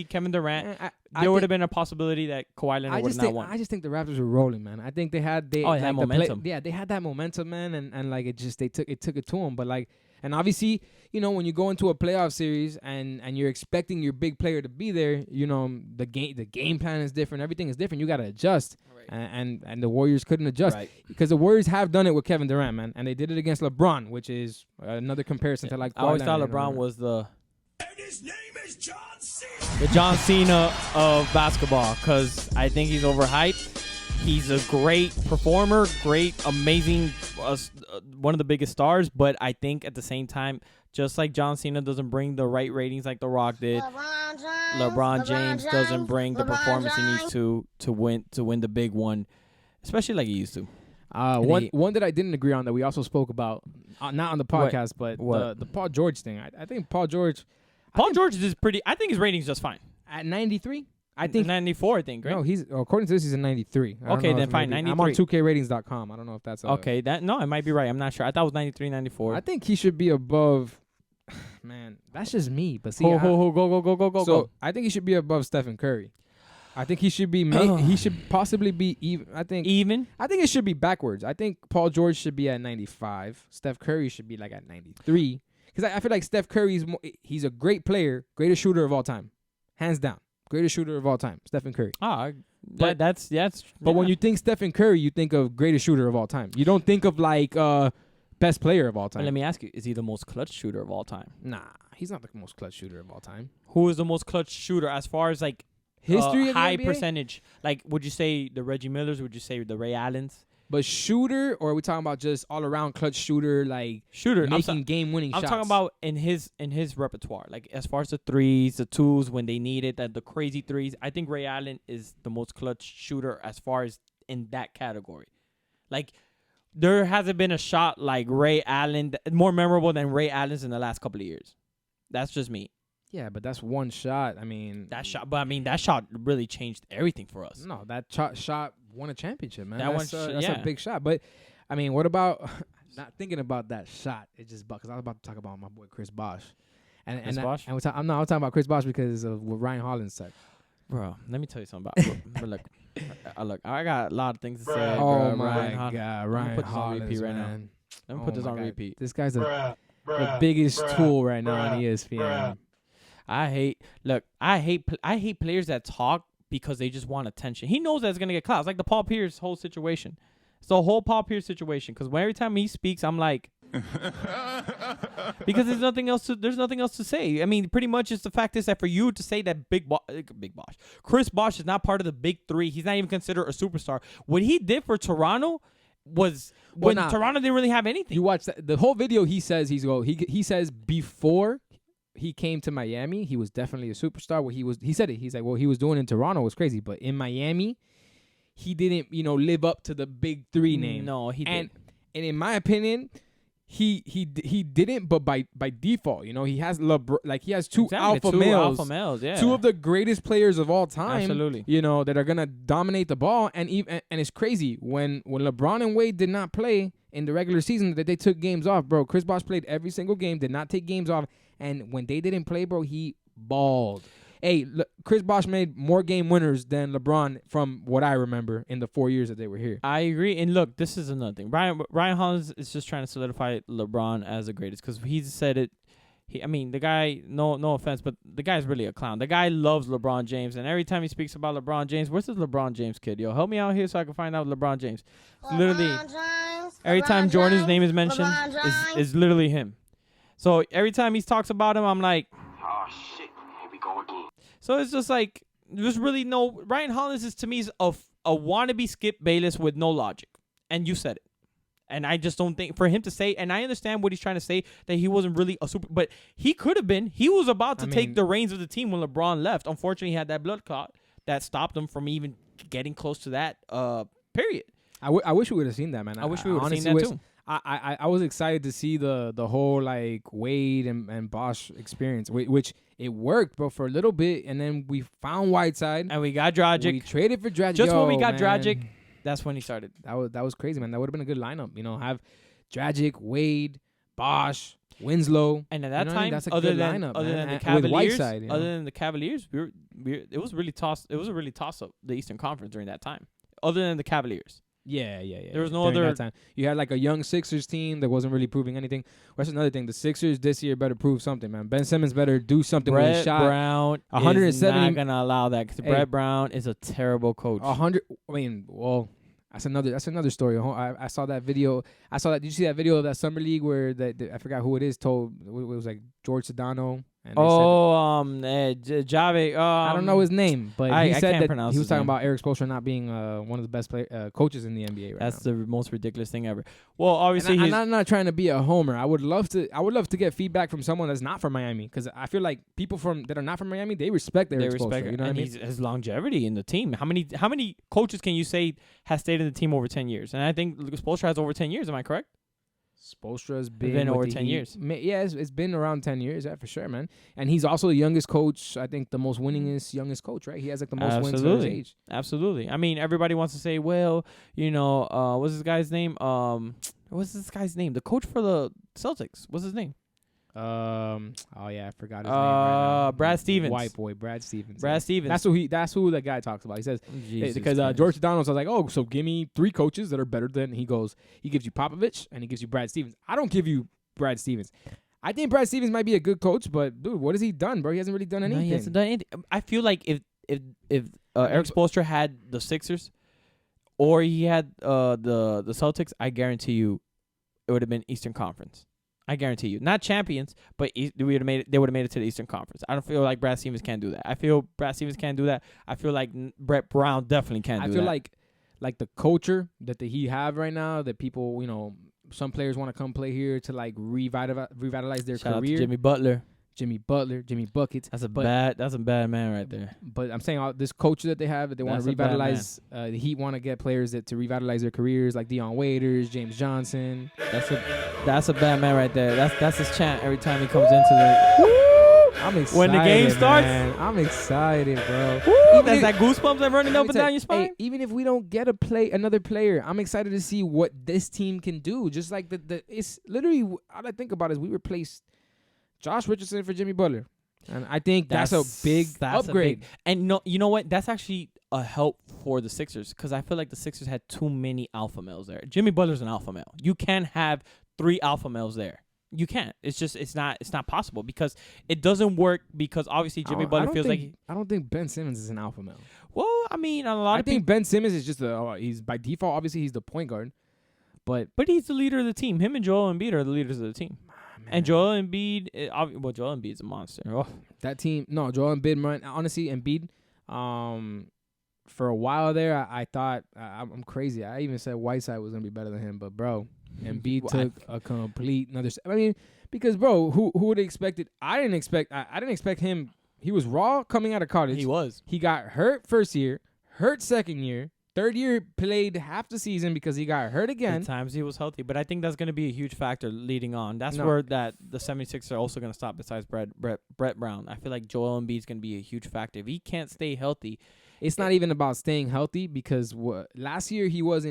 Kevin Durant, there would have been a possibility that Kawhi Leonard would have not won. I just think the Raptors were rolling, man. I think they had had momentum. They had that momentum, man, and like it took it to them. But like, and obviously, when you go into a playoff series and you're expecting your big player to be there, the game plan is different. Everything is different. You got to adjust. Right. And the Warriors couldn't adjust because the Warriors have done it with Kevin Durant, man, and they did it against LeBron, which is another comparison to like. I always thought LeBron was the The John Cena of basketball, because I think he's overhyped. He's a great performer, great, amazing, one of the biggest stars. But I think at the same time, just like John Cena doesn't bring the right ratings like The Rock did, LeBron James doesn't bring the performance he needs to win the big one, especially like he used to. One that I didn't agree on that we also spoke about, not on the podcast, but the Paul George thing. I think Paul George is pretty. I think his rating's just fine. At 93, I think 94. I think. Right? No, he's according to this, he's a 93. Okay, then fine. 93. I'm on 2KRatings.com. I don't know if that's okay. That I might be right. I'm not sure. I thought it was 93, 94. I think he should be above. Man, that's just me. But see, go. So I think he should be above Stephen Curry. I think he should be. He should possibly be even. I think it should be backwards. I think Paul George should be at 95. Steph Curry should be like at 93. Because I feel like Steph Curry he's a great player, greatest shooter of all time, hands down, greatest shooter of all time, Stephen Curry. But that's. But when you think Stephen Curry, you think of greatest shooter of all time. You don't think of like best player of all time. But let me ask you: is he the most clutch shooter of all time? Nah, he's not the most clutch shooter of all time. Who is the most clutch shooter as far as like history of the high NBA? Percentage? Like, would you say the Reggie Millers? Would you say the Ray Allens? But shooter, or are we talking about just all around clutch shooter, like shooter making game winning shots? I'm talking about in his repertoire, like as far as the threes, the twos when they need it, the crazy threes. I think Ray Allen is the most clutch shooter as far as in that category. Like there hasn't been a shot like Ray Allen more memorable than Ray Allen's in the last couple of years. That's just me. Yeah, but that's one shot. I mean, that shot really changed everything for us. No, that shot won a championship, man. That's a big shot. But I mean, what about not thinking about that shot? It just because I was about to talk about my boy Chris Bosh, I'm talking about Chris Bosh because of what Ryan Hollins said. Bro, let me tell you something about. But look, I got a lot of things to say. Oh bro, my God, Ryan put this Hollins, on repeat right man. now. Let me put this on repeat. This guy's the biggest tool right now on ESPN. I hate players that talk because they just want attention. He knows that it's gonna get clout. It's like the Paul Pierce whole situation. It's the whole Paul Pierce situation. Because every time he speaks, I'm like, because there's nothing else to say. I mean, pretty much it's the fact is that for you to say that Big Bosh, Chris Bosh is not part of the big three. He's not even considered a superstar. What he did for Toronto was Toronto didn't really have anything. You watch the whole video. He says he says before he came to Miami, he was definitely a superstar. He said it. He's like, what he was doing in Toronto was crazy, but in Miami, he didn't, live up to the big three name. No, he didn't. And in my opinion, he didn't, but by default, he has he has two alpha males, yeah. Two of the greatest players of all time, absolutely. That are gonna dominate the ball, and it's crazy when LeBron and Wade did not play in the regular season that they took games off, bro. Chris Bosh played every single game, did not take games off. And when they didn't play, bro, he balled. Hey, Chris Bosh made more game winners than LeBron from what I remember in the 4 years that they were here. I agree. And look, this is another thing. Ryan Hollins is just trying to solidify LeBron as the greatest because he's said it. The guy, no offense, but the guy's really a clown. The guy loves LeBron James. And every time he speaks about LeBron James, where's this LeBron James kid? Yo, help me out here so I can find out LeBron James. Literally, every time Jordan's name is mentioned, is literally him. So every time he talks about him, I'm like, oh shit, here we go again. So it's just like there's really no Ryan Hollins is to me is a wannabe Skip Bayless with no logic, and you said it, and I just don't think for him to say, and I understand what he's trying to say that he wasn't really a super, but he could have been. He was about to take the reins of the team when LeBron left. Unfortunately, he had that blood clot that stopped him from even getting close to that period. I wish we would have seen that, man. I wish we would have seen that too. I was excied to see the whole Wade and Bosh experience, which it worked, but for a little bit, and then we found Whiteside and we got Dragic. We traded for Dragic. Just when we got Dragic, that's when he started. That was crazy, man. That would have been a good lineup. Have Dragic, Wade, Bosh, Winslow, and at that time, that's a good lineup. Other than the Cavaliers, it was really toss. It was a really toss up the Eastern Conference during that time. Other than the Cavaliers. Yeah. There was no other time. You had a young Sixers team that wasn't really proving anything. That's another thing. The Sixers this year better prove something, man. Ben Simmons better do something with his shot. Brett Brown 170 is not gonna allow that. Because Brett Brown is a terrible coach. 100. That's another story. I saw that video. Did you see that video of that summer league where I forgot who it is told it was like George Sedano And they Jave. I don't know his name, but I he said can't that pronounce he was his talking name. about Eric Spoelstra not being one of the best coaches in the NBA right That's now. the most ridiculous thing ever. Well, And obviously, I'm not trying to be a homer. I would love to get feedback from someone that's not from Miami, because I feel like people that are not from Miami, they respect Eric Spoelstra. You know what I mean? His longevity in the team. How many coaches can you say has stayed in the team over 10 years? And I think Spoelstra has over 10 years. Am I correct? Spoelstra has been over 10 years. Yeah, it's been around 10 years, yeah, for sure, man. And he's also the youngest coach, I think the most winningest youngest coach, right? He has like the most wins for his age. Absolutely. I mean, everybody wants to say, well, what's this guy's name? The coach for the Celtics. What's his name? Oh yeah, I forgot his name right now. Brad Stevens. White boy, Brad Stevens. Brad Stevens. That's who that guy talks about. He says Jesus because Christ. George Donald's was like, oh, so give me 3 coaches that are better than. He gives you Popovich and he gives you Brad Stevens. I don't give you Brad Stevens. I think Brad Stevens might be a good coach, but dude, what has he done, bro? He hasn't really done anything. No, he hasn't done anything. I feel like if Eric Spoelstra had the Sixers, or he had the Celtics, I guarantee you, it would have been Eastern Conference. I guarantee you, not champions, but they would have made it to the Eastern Conference. I don't feel like Brad Stevens can't do that. I feel Brad Stevens can't do that. I feel like Brett Brown definitely can't do that. I feel like the culture that he have right now, that people, some players want to come play here to like revitalize their Shout career. out to Jimmy Butler, Jimmy Buckets. That's a bad man right there. But I'm saying this culture that they have, that they want to revitalize. The Heat want to get players to revitalize their careers, like Dion Waiters, James Johnson. That's a bad man right there. That's his chant every time he comes into the. I'm excited when the game starts. Man. I'm excited, bro. That's that goosebumps that running up and down your spine. Hey, even if we don't get another player, I'm excited to see what this team can do. Just like it's literally all I think about is we replaced Josh Richardson for Jimmy Butler. And I think that's a big upgrade. And you know what? That's actually a help for the Sixers, because I feel like the Sixers had too many alpha males there. Jimmy Butler's an alpha male. You can't have 3 alpha males there. You can't. It's not possible, because it doesn't work, because obviously Jimmy Butler feels like I don't think Ben Simmons is an alpha male. Well, I mean, I think Ben Simmons is just he's by default, obviously he's the point guard. But he's the leader of the team. Him and Joel Embiid are the leaders of the team. And Joel Embiid, Joel Embiid's a monster. Oh. That team, no, Joel Embiid, honestly, Embiid, for a while there, I thought, I'm crazy. I even said Whiteside was going to be better than him, but bro, Embiid took a complete another. I mean, because bro, who would have expected? I didn't expect him. He was raw coming out of college. He was. He got hurt first year, hurt second year. Third year played half the season because he got hurt again. At times he was healthy, but I think that's going to be a huge factor leading on. That's where the 76ers are also going to stop besides Brett Brown. I feel like Joel Embiid's going to be a huge factor. If he can't stay healthy. It's not even about staying healthy, because last year he was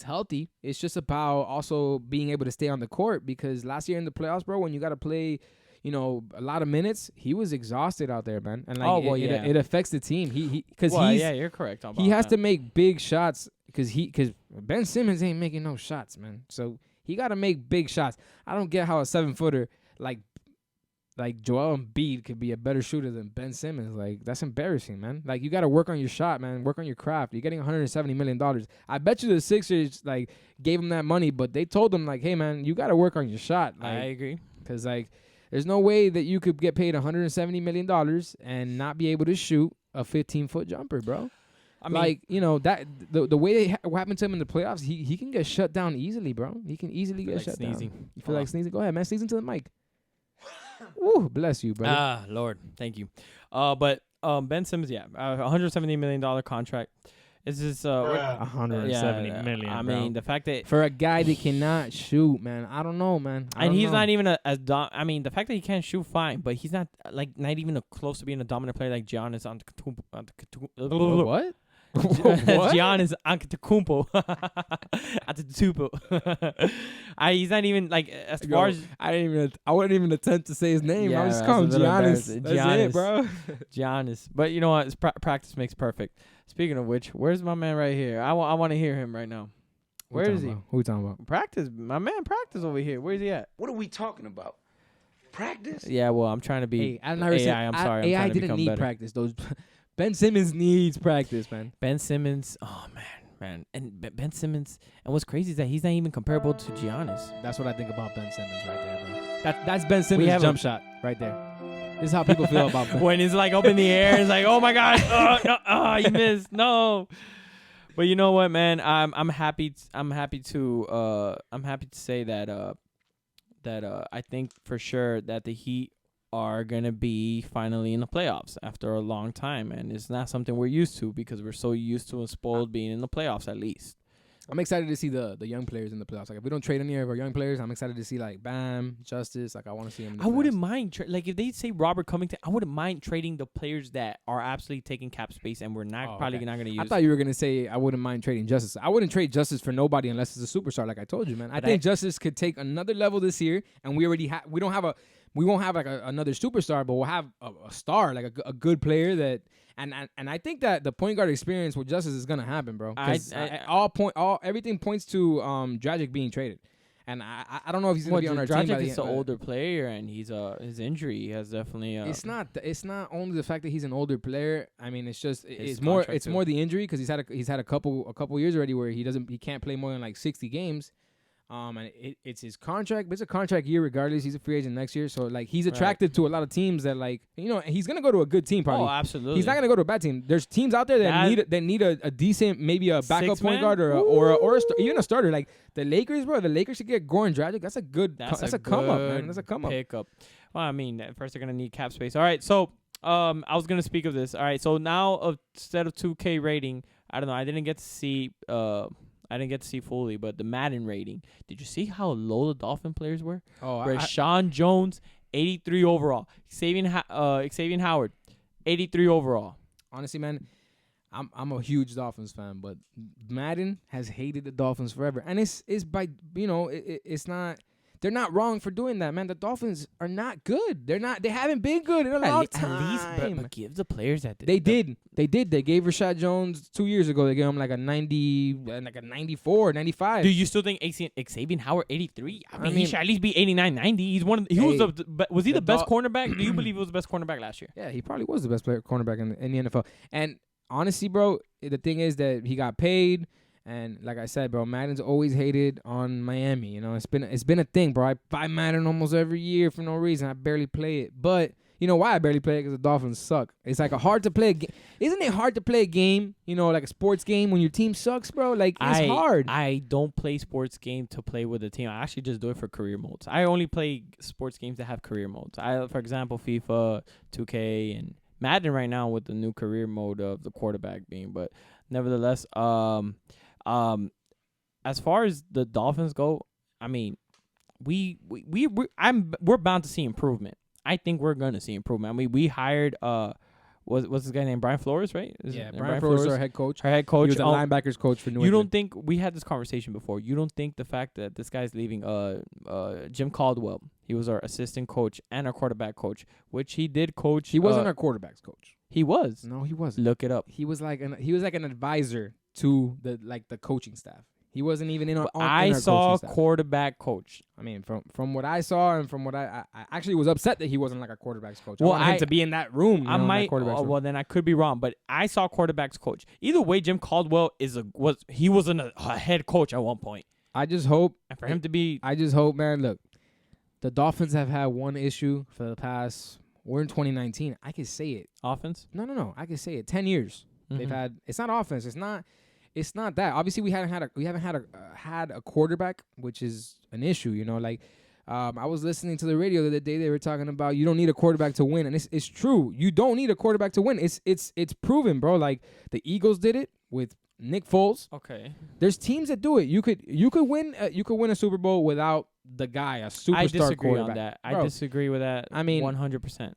healthy. It's just about also being able to stay on the court, because last year in the playoffs, bro, when you got to play a lot of minutes, he was exhausted out there, man. And it affects the team. You're correct. He has to make big shots, because Ben Simmons ain't making no shots, man. So he got to make big shots. I don't get how a 7-footer like Joel Embiid could be a better shooter than Ben Simmons. Like, that's embarrassing, man. Like, you got to work on your shot, man. Work on your craft. You're getting $170 million. I bet you the Sixers gave him that money, but they told him hey, man, you got to work on your shot. I agree, because there's no way that you could get paid $170 million and not be able to shoot a 15-foot jumper, bro. I mean, that the way what happened to him in the playoffs, he can get shut down easily, bro. He can easily get shut down. You feel like sneezing? Go ahead, man. Sneeze into the mic. Woo, bless you, bro. Lord, thank you. But Ben Simmons, $170 million contract. It's just $170 million. I mean, the fact that for a guy that cannot shoot, man, I don't know, man. He's not even the fact that he can't shoot, fine, but he's not not even close to being a dominant player like Giannis Antetokounmpo. What? Giannis Antetokounmpo. Antetokounmpo. He's not even as far as I wouldn't even attempt to say his name. Yeah, I was just calling Giannis. That's it, bro. Giannis. But you know what? Practice makes perfect. Speaking of which, where's my man right here? I want to hear him right now. Where is he? Who you talking about? Practice. My man Practice over here. Where's he at? What are we talking about? Practice? Yeah, well, I'm trying to be Hey, I'm sorry. AI didn't need practice. Ben Simmons needs practice, man. Ben Simmons, oh man. And Ben Simmons, and what's crazy is that he's not even comparable to Giannis. That's what I think about Ben Simmons right there, bro. That's Ben Simmons' jump shot right there. This is how people feel about Bam. when it's like up in the air. It's like, oh my god, you missed. No. But you know what, man? I'm happy. I'm happy to say that I think for sure that the Heat are gonna be finally in the playoffs after a long time, and it's not something we're used to because we're so used to and spoiled being in the playoffs at least. I'm excited to see the young players in the playoffs. Like if we don't trade any of our young players, I'm excited to see like Bam, Justice. Like I want to see them. In the I wouldn't playoffs. mind like if they say Robert Covington, I wouldn't mind trading the players that are absolutely taking cap space and we're not probably not gonna use. I thought you were gonna say I wouldn't mind trading Justice. I wouldn't trade Justice for nobody unless it's a superstar. Like I told you, man. I think Justice could take another level this year, and we already we won't have like another superstar, but we'll have a star, like a good player that. And I think that the point guard experience with Justice is gonna happen, bro. Everything points to Dragic being traded, and I don't know if he's gonna be on our team. Dragic is an older player, and he's his injury he has definitely. It's not only the fact that he's an older player. I mean, it's just it's more the injury because he's had a couple years already where he can't play more than like 60 games. And it's his contract, but it's a contract year regardless. He's a free agent next year, so like he's attracted to a lot of teams that like he's gonna go to a good team probably. Oh, absolutely. He's not gonna go to a bad team. There's teams out there that need a decent, maybe a backup point guard or even a starter. Like the Lakers, bro. The Lakers should get Goran Dragic. That's a come up, man. That's a come up. Pickup. Well, I mean, at first they're gonna need cap space. All right, so I was gonna speak of this. All right, so now instead of 2K rating, I don't know. I didn't get to see fully, but the Madden rating. Did you see how low the Dolphin players were? Oh, Rashawn Jones, 83 overall. Xavier Howard, 83 overall. Honestly, man, I'm a huge Dolphins fan, but Madden has hated the Dolphins forever, and it's by it's not. They're not wrong for doing that, man. The Dolphins are not good. They haven't been good in a long time. At least, but give the players that they did. They gave Rashad Jones 2 years ago. They gave him like a 90, like a 94, 95. Do you still think Xavier Howard 83? I mean, he should at least be 89, 90. He's was he the best cornerback? Do you believe he was the best cornerback last year? Yeah, he probably was the best cornerback in the NFL. And honestly, bro, the thing is that he got paid. And like I said, bro, Madden's always hated on Miami. You know, it's been a thing, bro. I buy Madden almost every year for no reason. I barely play it. But you know why I barely play it? Because the Dolphins suck. It's like hard to play a game. Isn't it hard to play a game, like a sports game when your team sucks, bro? Like, it's hard. I don't play sports game to play with a team. I actually just do it for career modes. I only play sports games that have career modes. For example, FIFA, 2K, and Madden right now with the new career mode of the quarterback being. But nevertheless, as far as the Dolphins go, I mean, we're bound to see improvement. I think we're gonna see improvement. I mean, we hired what's this guy named Brian Flores, right? Brian Flores is our head coach. Our head coach. He was the linebackers coach for New England. You don't think we had this conversation before? You don't think the fact that this guy's leaving? Jim Caldwell, he was our assistant coach and our quarterback coach, which he did coach. He wasn't our quarterbacks coach. He was. No, he wasn't. Look it up. He was like an advisor to the coaching staff. He wasn't even in our. I saw quarterback coach. I mean, from what I saw and from what I actually was upset that he wasn't like a quarterback's coach. Well, I wanted him to be in that room. Well, then I could be wrong, but I saw quarterback's coach. Either way, Jim Caldwell was a head coach at one point. I just hope and for him to be. I just hope, man. Look, the Dolphins have had one issue for the past. We're in 2019. I can say it. Offense? No. I can say it. 10 years. Mm-hmm. They've had. It's not offense. It's not that. Obviously, we haven't had a quarterback, which is an issue. I was listening to the radio the other day. They were talking about you don't need a quarterback to win, and it's true. You don't need a quarterback to win. It's proven, bro. Like the Eagles did it with Nick Foles. Okay. There's teams that do it. You could win a Super Bowl without the guy, a superstar quarterback. I disagree on that. Bro, I disagree with that. I mean, 100%.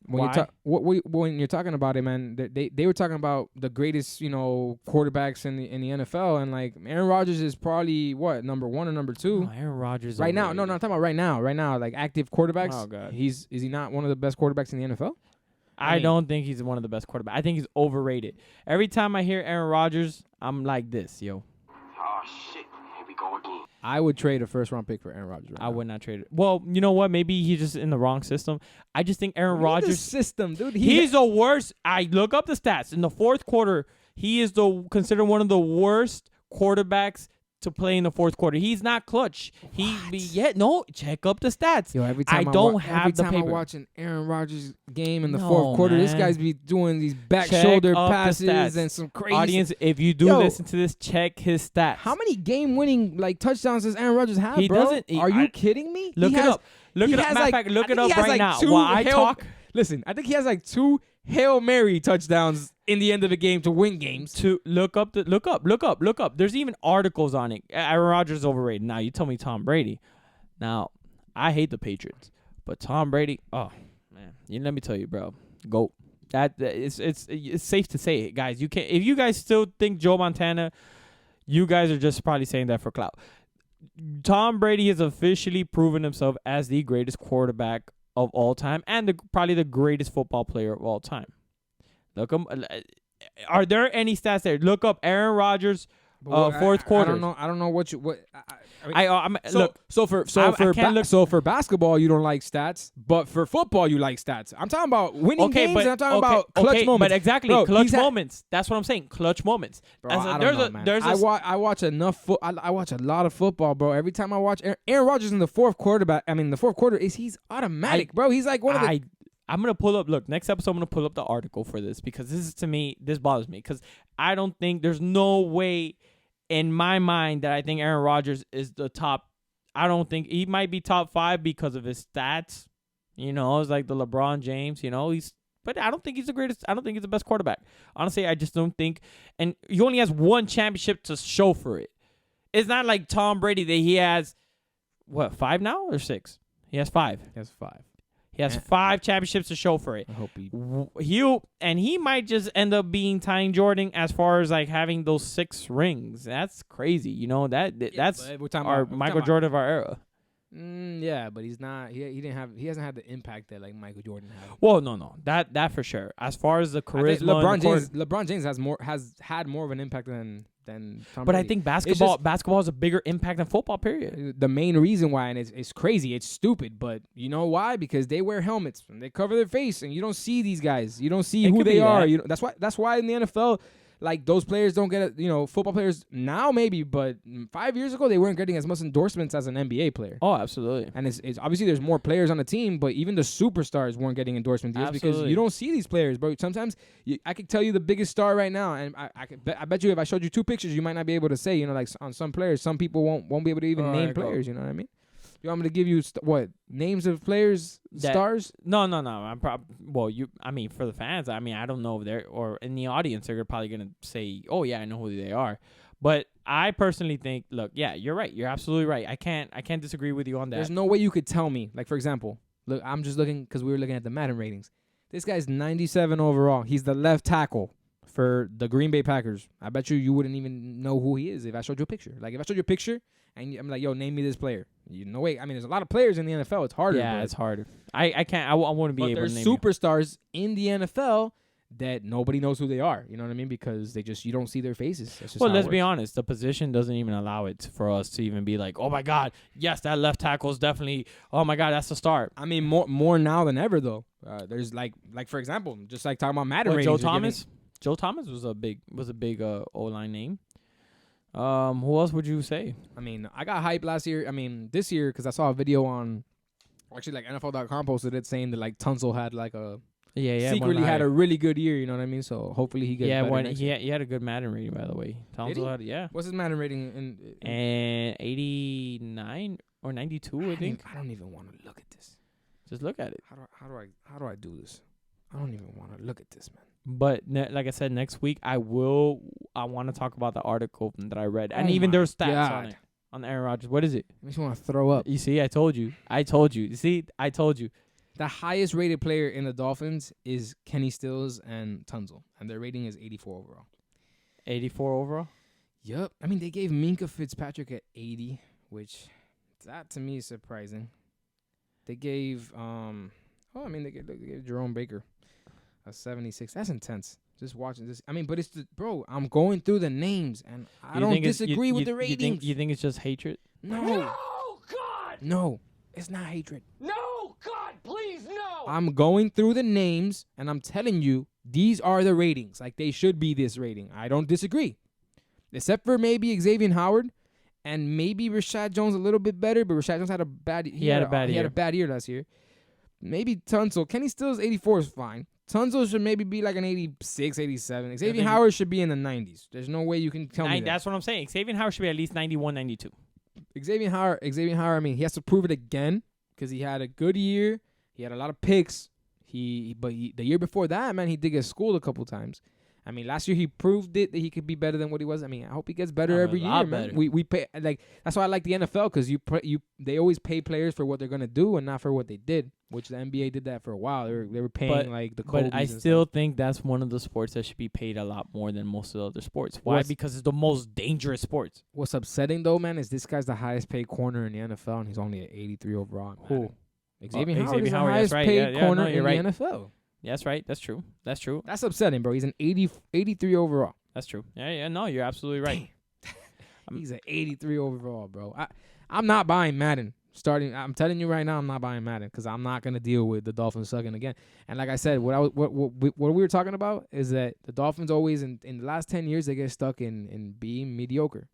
When you're talking about it, man, they were talking about the greatest, quarterbacks in the NFL, and like Aaron Rodgers is probably what, number 1 or number 2? No, Aaron Rodgers right now. No, I'm talking about right now, like active quarterbacks. Oh God, is he not one of the best quarterbacks in the NFL? I don't think he's one of the best quarterbacks. I think he's overrated. Every time I hear Aaron Rodgers, I'm like this, yo. Oh shit, here we go again. I would trade a first-round pick for Aaron Rodgers. I would not trade it. Well, you know what? Maybe he's just in the wrong system. I just think Aaron Rodgers' system, dude. He's the worst. I look up the stats in the fourth quarter. He is considered one of the worst quarterbacks to play in the fourth quarter. He's not clutch. Check up the stats. Yo, every time I don't have every the time paper. I watch an Aaron Rodgers game in the No, fourth quarter, this man. guy's be doing these back Check shoulder up the passes stats. and some crazy. Audience, if you do Yo, listen to this, check his stats. How many game-winning like touchdowns does Aaron Rodgers have, He bro? doesn't- Are you kidding me? Look He it has- up. Look he it up. has Matter of like- fact, look I it think he up has right like now two while I talk. Listen, I think he has like 2 Hail Mary touchdowns in the end of the game to win games. To look up. There's even articles on it. Aaron Rodgers is overrated. Now you tell me Tom Brady. Now I hate the Patriots, but Tom Brady. Oh man, let me tell you, bro. Go. It's safe to say it, guys. You can't. If you guys still think Joe Montana, you guys are just probably saying that for clout. Tom Brady has officially proven himself as the greatest quarterback of all time and probably the greatest football player of all time. Look him. Are there any stats there? Look up Aaron Rodgers fourth quarter. I don't know what you what. Look. For basketball you don't like stats, but for football you like stats. I'm talking about winning games. And I'm talking about clutch moments. But exactly, Bro, clutch moments. That's what I'm saying. Clutch moments. Bro, I don't know, man. I watch enough. I watch a lot of football, bro. Every time I watch Aaron Rodgers in the fourth quarter, he's automatic, bro. He's like one of the. I'm going to pull up, look, next episode I'm going to pull up the article for this because this bothers me because I don't think there's no way in my mind that I think Aaron Rodgers is the top. I don't think he might be top 5 because of his stats. It's like the LeBron James, but I don't think he's the greatest. I don't think he's the best quarterback. Honestly, I just don't think. And he only has 1 championship to show for it. It's not like Tom Brady that he has, 5 now or 6? He has 5. He has 5 championships to show for it. I hope he might just end up being tying Jordan as far as like having those 6 rings. That's crazy. That's Michael Jordan of our era. Yeah, but he's not. He hasn't had the impact that like Michael Jordan had. Well, no, that for sure. As far as the charisma, LeBron James has had more of an impact than Tom But Brady. I think basketball has a bigger impact than football. Period. The main reason why, and it's crazy, it's stupid, but you know why? Because they wear helmets and they cover their face, and you don't see these guys. You don't see who they are. That's why in the NFL. Like, those players don't get football players now maybe, but 5 years ago, they weren't getting as much endorsements as an NBA player. Oh, absolutely. And it's obviously there's more players on the team, but even the superstars weren't getting endorsement deals because you don't see these players, bro. Sometimes I could tell you the biggest star right now, and I bet you if I showed you 2 pictures, you might not be able to say, like on some players, some people won't be able to even name players, you know what I mean? You want me to give you names of players, stars? No. I'm for the fans. I don't know if they're or in the audience they're probably gonna say, "Oh yeah, I know who they are." But I personally think, look, yeah, you're right. You're absolutely right. I can't disagree with you on that. There's no way you could tell me. Like, for example, look, I'm just looking because we were looking at the Madden ratings. This guy's 97 overall. He's the left tackle for the Green Bay Packers. I bet you wouldn't even know who he is if I showed you a picture. Like, if I showed you a picture and I'm like, yo, name me this player. No way. There's a lot of players in the NFL. It's harder. Yeah, it's harder. I can't. I wouldn't be able to name superstars in the NFL that nobody knows who they are. You know what I mean? Because you don't see their faces. Well, let's be honest. The position doesn't even allow it for us to even be like, oh my God, yes, that left tackle is definitely. Oh my God, that's the start. More now than ever though. There's like for example, just like talking about Madden ratings. Joe Thomas. Joe Thomas was a big O-line name. Who else would you say? I got hyped last year. This year because I saw a video on, actually like NFL.com posted it saying that like Tunsil had like a secretly had a really good year. You know what I mean? So hopefully he gets better next year. He had a good Madden rating by the way. Tunsil had What's his Madden rating? And 89 or 92, I think. I don't even want to look at this. Just look at it. How do I do this? I don't even want to look at this, man. But like I said, next week I want to talk about the article that I read, and even there's stats on it on Aaron Rodgers. What is it? Makes me want to throw up. You see, I told you. You see, I told you. The highest rated player in the Dolphins is Kenny Stills and Tunsil, and their rating is 84 overall. 84 overall. Yep. They gave Minka Fitzpatrick at 80, which that to me is surprising. They gave they gave Jerome Baker a 76. That's intense. Just watching this. But it's I'm going through the names and I don't disagree with the ratings. You think it's just hatred? No. No, God! No, it's not hatred. No, God, please, no! I'm going through the names and I'm telling you these are the ratings. Like they should be this rating. I don't disagree. Except for maybe Xavier Howard and maybe Rashad Jones a little bit better, but Rashad Jones had a bad. He had a bad year last year. Maybe Tunsil. Kenny Stills 84 is fine. Tunsil should maybe be like an 86, 87. Xavier Howard should be in the 90s. There's no way you can tell me that. That's what I'm saying. Xavier Howard should be at least 91, 92. Xavier Howard, I mean, he has to prove it again because he had a good year. He had a lot of picks. But the year before that, man, he did get schooled a couple times. I mean, last year he proved it that he could be better than what he was. I mean, I hope he gets better every year, man. We pay like that's why I like the NFL because they always pay players for what they're gonna do and not for what they did. Which the NBA did that for a while. They were paying like the Kobe's. But I still think that's one of the sports that should be paid a lot more than most of the other sports. Why? Because it's the most dangerous sports. What's upsetting though, man, is this guy's the highest paid corner in the NFL and he's only at 83 overall. Who? Xavier Howard is the highest paid corner in the NFL. Yeah, that's right. That's true. That's upsetting, bro. He's an 83 overall. That's true. Yeah. No, you're absolutely right. He's an 83 overall, bro. I'm not buying Madden. I'm telling you right now, I'm not buying Madden because I'm not gonna deal with the Dolphins sucking again. And like I said, what we were talking about is that the Dolphins always in the last 10 years they get stuck in being mediocre,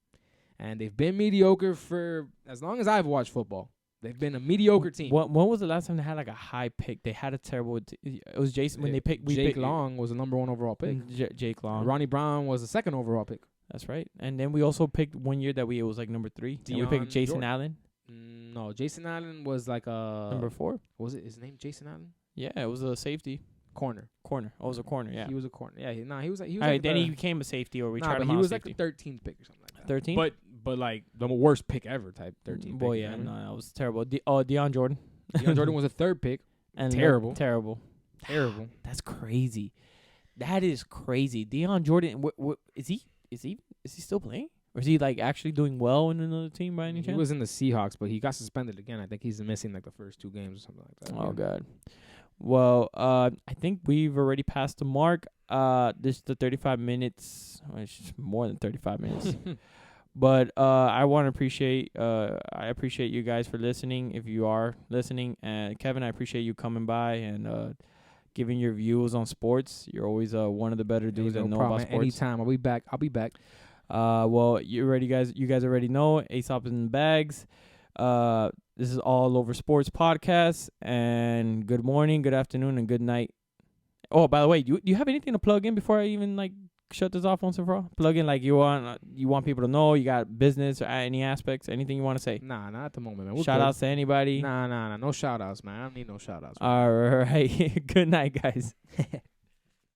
and they've been mediocre for as long as I've watched football. They've been a mediocre team. When was the last time they had like a high pick? They had a terrible. It was Jason when they picked. Jake Long was the number 1 overall pick. Jake Long. Ronnie Brown was the 2nd overall pick. That's right. And then we also picked one year that it was like number 3. And we picked Jason Allen. No, Jason Allen was like a number 4. Was it his name? Jason Allen? Yeah, it was a safety. Corner. Oh, it was a corner. Yeah, he was a corner. Yeah, he was. All right, like then he became a safety, or we tried him. He was safety. like the 13th pick or something like that. 13. But like the worst pick ever, type 13. Boy, yeah, no, that was terrible. Deion Jordan. Deion Jordan was a 3rd pick. And terrible. That's crazy. That is crazy. Deion Jordan. Is he still playing? Or is he like actually doing well in another team by any chance? He was in the Seahawks, but he got suspended again. I think he's missing like the first 2 games or something like that. Oh God. Well, I think we've already passed the mark. This is the 35 minutes. Well, it's more than 35 minutes. But I appreciate you guys for listening. If you are listening, and Kevin, I appreciate you coming by and giving your views on sports. You're always one of the better dudes that know about sports. Anytime, I'll be back. Well, you guys already know A.O.S.P is in the bags. This is All Over Sports Podcast, and good morning, good afternoon, and good night. Oh, by the way, do you have anything to plug in before I even like shut this off once and for all? Plug in like you want people to know, you got business or any aspects, anything you want to say? Nah, not at the moment, man. Shout outs to anybody? Nah, no shout outs, man. I don't need no shout outs. All right. Good night, guys.